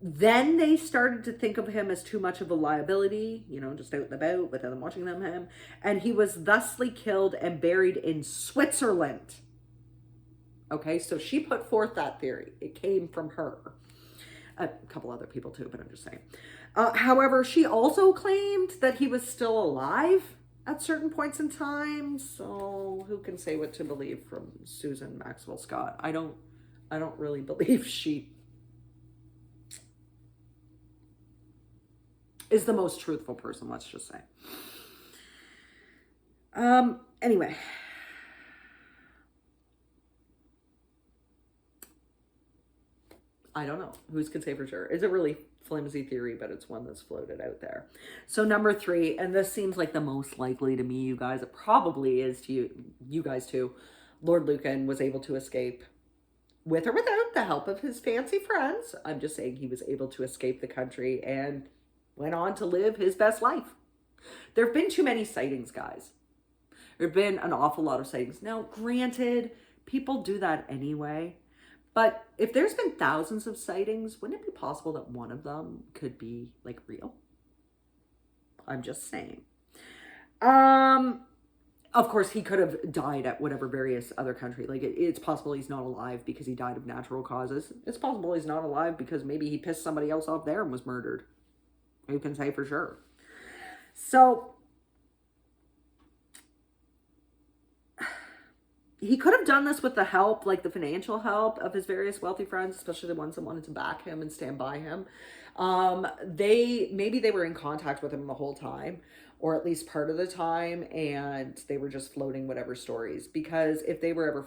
Then they started to think of him as too much of a liability, just out and about without them watching him. And he was thusly killed and buried in Switzerland. Okay, so she put forth that theory. It came from her. A couple other people too, but I'm just saying. However, she also claimed that he was still alive at certain points in time. So who can say what to believe from Susan Maxwell Scott? I don't really believe she is the most truthful person, let's just say. Anyway. I don't know. Who's can say for sure? It's a really flimsy theory, but it's one that's floated out there. So number 3, and this seems like the most likely to me, you guys. It probably is to you guys too. Lord Lucan was able to escape with or without the help of his fancy friends. I'm just saying he was able to escape the country and went on to live his best life. There have been too many sightings, guys. There have been an awful lot of sightings. Now, granted, people do that anyway. But if there's been thousands of sightings, wouldn't it be possible that one of them could be like real? I'm just saying. Of course, he could have died at whatever various other country. Like it's possible he's not alive because he died of natural causes. It's possible he's not alive because maybe he pissed somebody else off there and was murdered. Who can say for sure? So he could have done this with the help, like the financial help of his various wealthy friends, especially the ones that wanted to back him and stand by him. Maybe they were in contact with him the whole time, or at least part of the time, and they were just floating whatever stories. Because if they were ever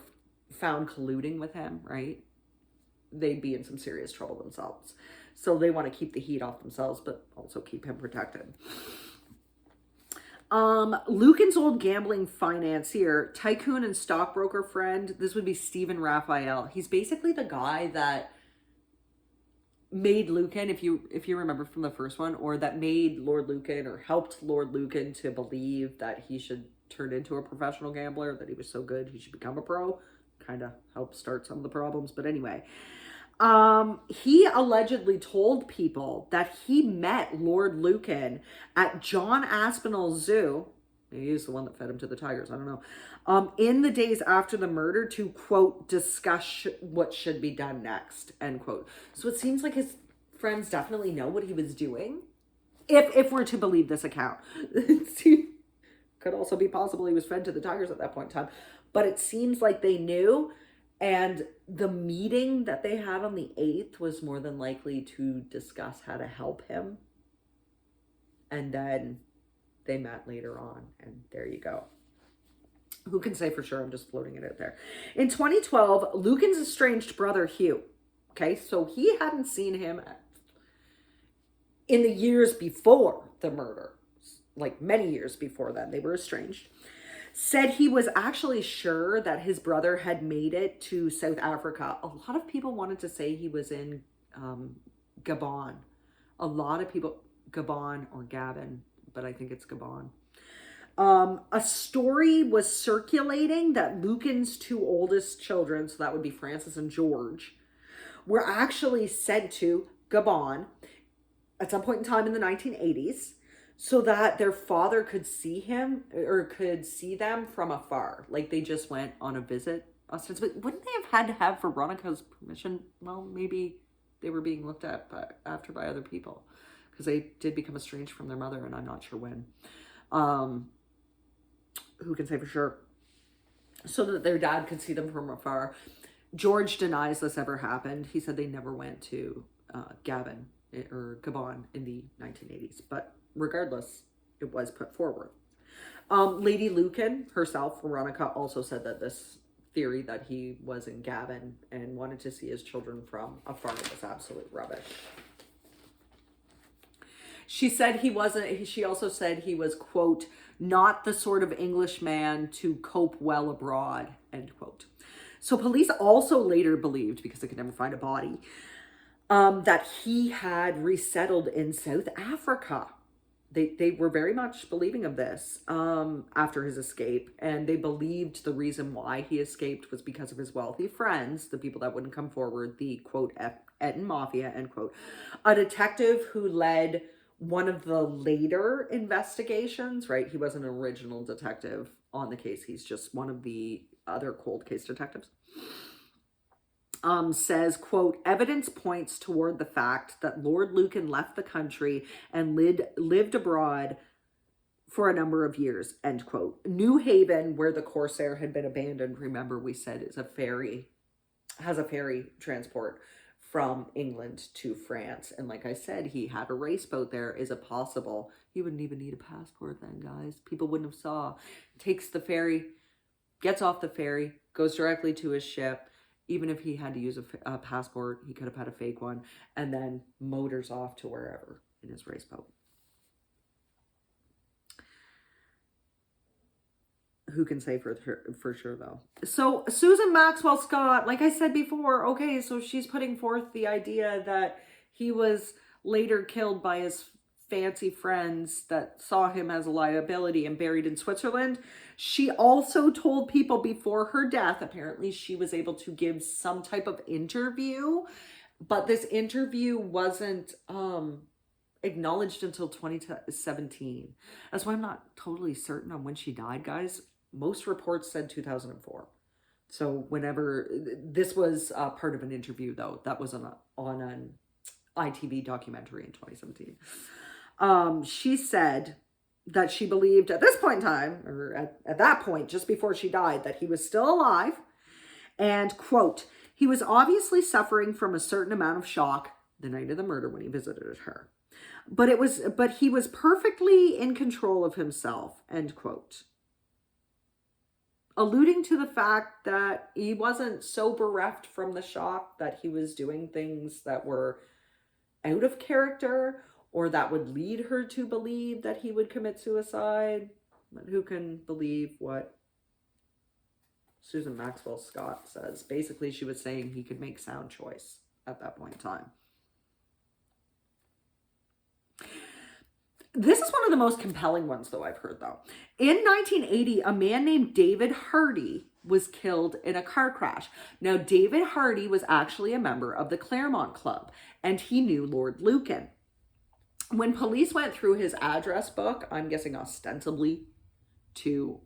found colluding with him, right, they'd be in some serious trouble themselves. So they want to keep the heat off themselves, but also keep him protected. Lucan's old gambling financier, tycoon and stockbroker friend, this would be Stephen Raphael. He's basically the guy that made Lucan, if you remember from the first one, or that made Lord Lucan or helped Lord Lucan to believe that he should turn into a professional gambler, that he was so good he should become a pro. Kind of helped start some of the problems, but anyway. He allegedly told people that he met Lord Lucan at John Aspinall's zoo. He is the one that fed him to the tigers. I don't know. In the days after the murder to, quote, discuss what should be done next, end quote. So it seems like his friends definitely know what he was doing. If we're to believe this account. Could also be possible he was fed to the tigers at that point in time. But it seems like they knew. And the meeting that they had on the 8th was more than likely to discuss how to help him. And then they met later on, and there you go. Who can say for sure? I'm just floating it out there. In 2012, Lucan's estranged brother, Hugh, okay, so he hadn't seen him in the years before the murder, like many years before then. They were estranged. Said he was actually sure that his brother had made it to South Africa. A lot of people wanted to say he was in Gabon. A lot of people, Gabon or Gabon, but I think it's Gabon. A story was circulating that Lucan's 2 oldest children, so that would be Francis and George, were actually sent to Gabon at some point in time in the 1980s. So that their father could see him or could see them from afar. Like they just went on a visit. Ostensibly, wouldn't they have had to have Veronica's permission? Well, maybe they were being looked at after by other people. Because they did become estranged from their mother, and I'm not sure when. Who can say for sure? So that their dad could see them from afar. George denies this ever happened. He said they never went to Gabon in the 1980s. But regardless, it was put forward. Lady Lucan herself, Veronica, also said that this theory that he was in Gabon and wanted to see his children from afar was absolute rubbish. She said he wasn't, she also said he was, quote, not the sort of Englishman to cope well abroad, end quote. So police also later believed, because they could never find a body, that he had resettled in South Africa. they were very much believing of this after his escape, and they believed the reason why he escaped was because of his wealthy friends, the people that wouldn't come forward, the quote Eton Mafia, end quote. A detective who led one of the later investigations, right? He wasn't an original detective on the case. He's just one of the other cold case detectives. Says, quote, evidence points toward the fact that Lord Lucan left the country and lived abroad for a number of years, end quote. New Haven, where the Corsair had been abandoned, remember we said has a ferry transport from England to France. And like I said, he had a race boat there. Is it possible? He wouldn't even need a passport then, guys. People wouldn't have saw. Takes the ferry, gets off the ferry, goes directly to his ship. Even if he had to use a passport, he could have had a fake one, and then motors off to wherever in his race boat. Who can say for sure, though? So Susan Maxwell Scott, like I said before, okay, so she's putting forth the idea that he was later killed by his fancy friends that saw him as a liability and buried in Switzerland. She also told people before her death, apparently she was able to give some type of interview, but this interview wasn't acknowledged until 2017. That's why I'm not totally certain on when she died, guys. Most reports said 2004. So whenever, this was part of an interview though, that was on an ITV documentary in 2017. She said that she believed at this point in time, or at that point, just before she died, that he was still alive. And, quote, he was obviously suffering from a certain amount of shock the night of the murder when he visited her. But he was perfectly in control of himself, end quote. Alluding to the fact that he wasn't so bereft from the shock that he was doing things that were out of character or that would lead her to believe that he would commit suicide. But who can believe what Susan Maxwell Scott says? Basically, she was saying he could make sound choice at that point in time. This is one of the most compelling ones, though, I've heard, though. In 1980, a man named David Hardy was killed in a car crash. Now, David Hardy was actually a member of the Claremont Club, and he knew Lord Lucan. When police went through his address book, I'm guessing ostensibly to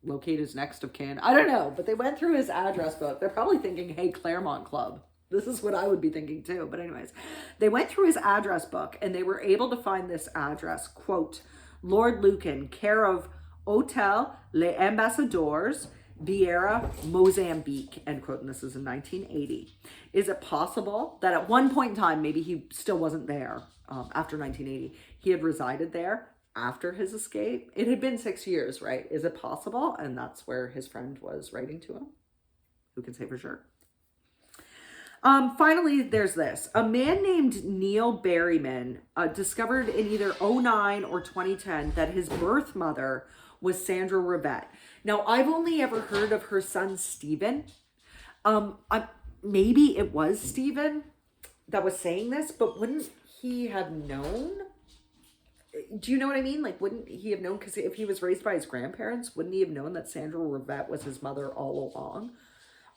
locate his next of kin. I don't know, but they went through his address book. They're probably thinking, hey, Claremont Club. This is what I would be thinking too. But anyways, they went through his address book and they were able to find this address, quote, Lord Lucan, care of Hotel Les Ambassadeurs, Vieira, Mozambique, end quote. And this is in 1980. Is it possible that at one point in time, maybe he still wasn't there after 1980, he had resided there after his escape? It had been 6 years, right? Is it possible? And that's where his friend was writing to him. Who can say for sure? Finally, there's this. A man named Neil Berryman discovered in either 2009 or 2010 that his birth mother was Sandra Rivette. Now, I've only ever heard of her son, Stephen. Maybe it was Stephen that was saying this, but wouldn't he have known? Do you know what I mean? Like, wouldn't he have known? Because if he was raised by his grandparents, wouldn't he have known that Sandra Rivette was his mother all along?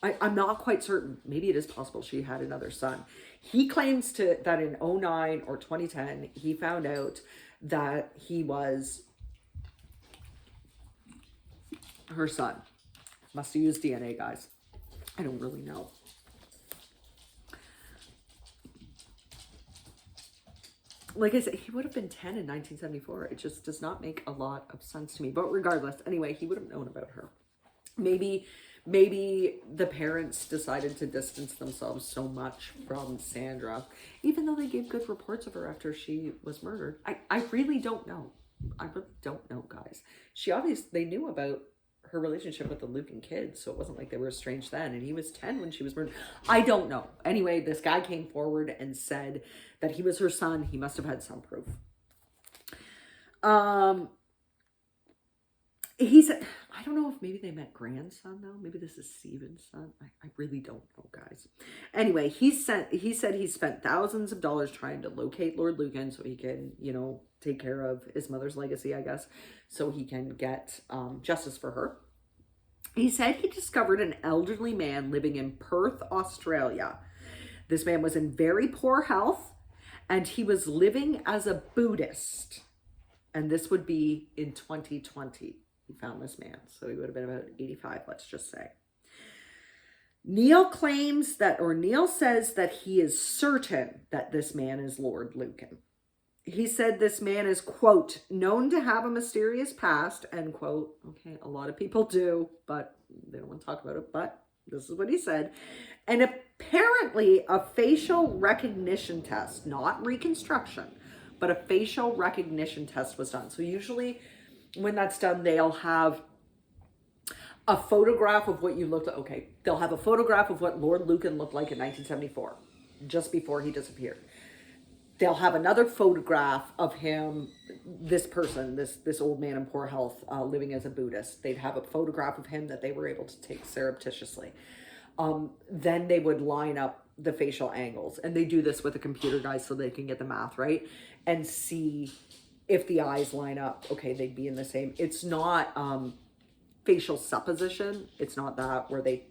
I'm not quite certain. Maybe it is possible she had another son. He claims that in 2009 or 2010, he found out that he was her son. Must have used DNA, guys. I don't really know. Like I said, he would have been 10 in 1974. It just does not make a lot of sense to me. But regardless, anyway, he would have known about her. Maybe the parents decided to distance themselves so much from Sandra, even though they gave good reports of her after she was murdered. I really don't know. I really don't know, guys. They knew about her relationship with the Lucan kids, so it wasn't like they were estranged then, and he was 10 when she was murdered. I don't know. Anyway, this guy came forward and said that he was her son. He must have had some proof. He's, I don't know if maybe they met grandson though. Maybe this is Stephen's son. I really don't know, guys. Anyway, he said he spent thousands of dollars trying to locate Lord Lucan so he can, you know, take care of his mother's legacy, I guess, so he can get justice for her. He said he discovered an elderly man living in Perth, Australia. This man was in very poor health and he was living as a Buddhist. And this would be in 2020. He found this man. So he would have been about 85, let's just say. Neil says that he is certain that this man is Lord Lucan. He said this man is, quote, known to have a mysterious past, end quote. Okay, a lot of people do, but they don't want to talk about it, but this is what he said. And apparently a facial recognition test, not reconstruction, but a facial recognition test was done. So usually when that's done, they'll have a photograph of what you looked like. Okay, they'll have a photograph of what Lord Lucan looked like in 1974, just before he disappeared. They'll have another photograph of him, this person, this old man in poor health, living as a Buddhist. They'd have a photograph of him that they were able to take surreptitiously. Then they would line up the facial angles. And they do this with a computer, guys, so they can get the math right and see if the eyes line up. Okay, they'd be in the same. It's not facial supposition. It's not that where they,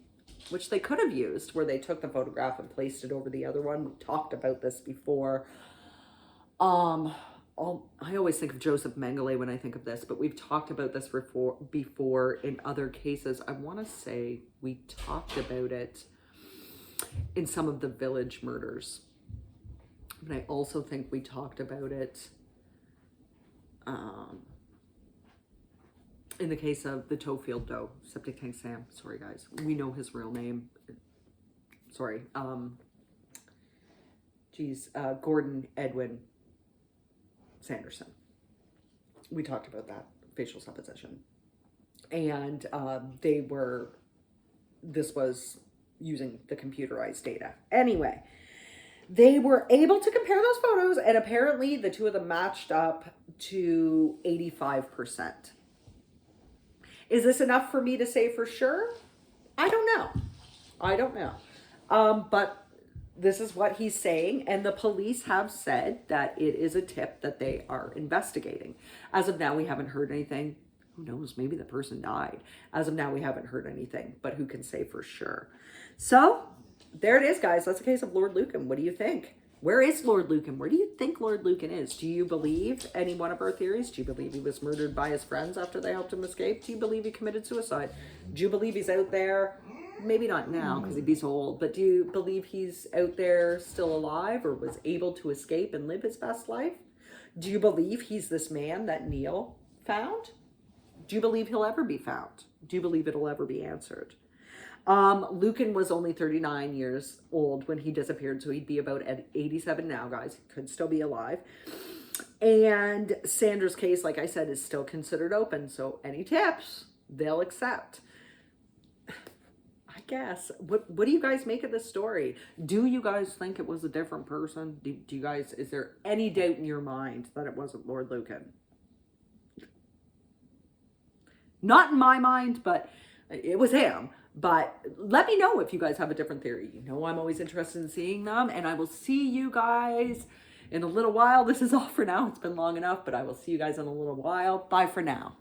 which they could have used, where they took the photograph and placed it over the other one. We talked about this before. I always think of Joseph Mengele when I think of this, but we've talked about this before in other cases. I want to say we talked about it in some of the village murders, but I also think we talked about it in the case of the Toefield Doe, Septic Tank Sam. Sorry, guys. We know his real name. Sorry. Gordon Edwin Sanderson. We talked about that, facial supposition. And this was using the computerized data. Anyway, they were able to compare those photos, and apparently the two of them matched up to 85%. Is this enough for me to say for sure? I don't know. But this is what he's saying, and the police have said that it is a tip that they are investigating. As of now, we haven't heard anything. Who knows? Maybe the person died. As of now, we haven't heard anything, but who can say for sure? So there it is, guys. That's the case of Lord Lucan. What do you think? Where is Lord Lucan? Where do you think Lord Lucan is? Do you believe any one of our theories? Do you believe he was murdered by his friends after they helped him escape? Do you believe he committed suicide? Do you believe he's out there? Maybe not now because he'd be so old, but do you believe he's out there still alive or was able to escape and live his best life? Do you believe he's this man that Neil found? Do you believe he'll ever be found? Do you believe it'll ever be answered? Lucan was only 39 years old when he disappeared, so he'd be about 87 now, guys. He could still be alive. And Sandra's case, like I said, is still considered open, so any tips, they'll accept. I guess. What do you guys make of this story? Do you guys think it was a different person? Do you guys, is there any doubt in your mind that it wasn't Lord Lucan? Not in my mind, but it was him. But let me know if you guys have a different theory. You know, I'm always interested in seeing them, and I will see you guys in a little while. This is all for now. It's been long enough, but I will see you guys in a little while. Bye for now.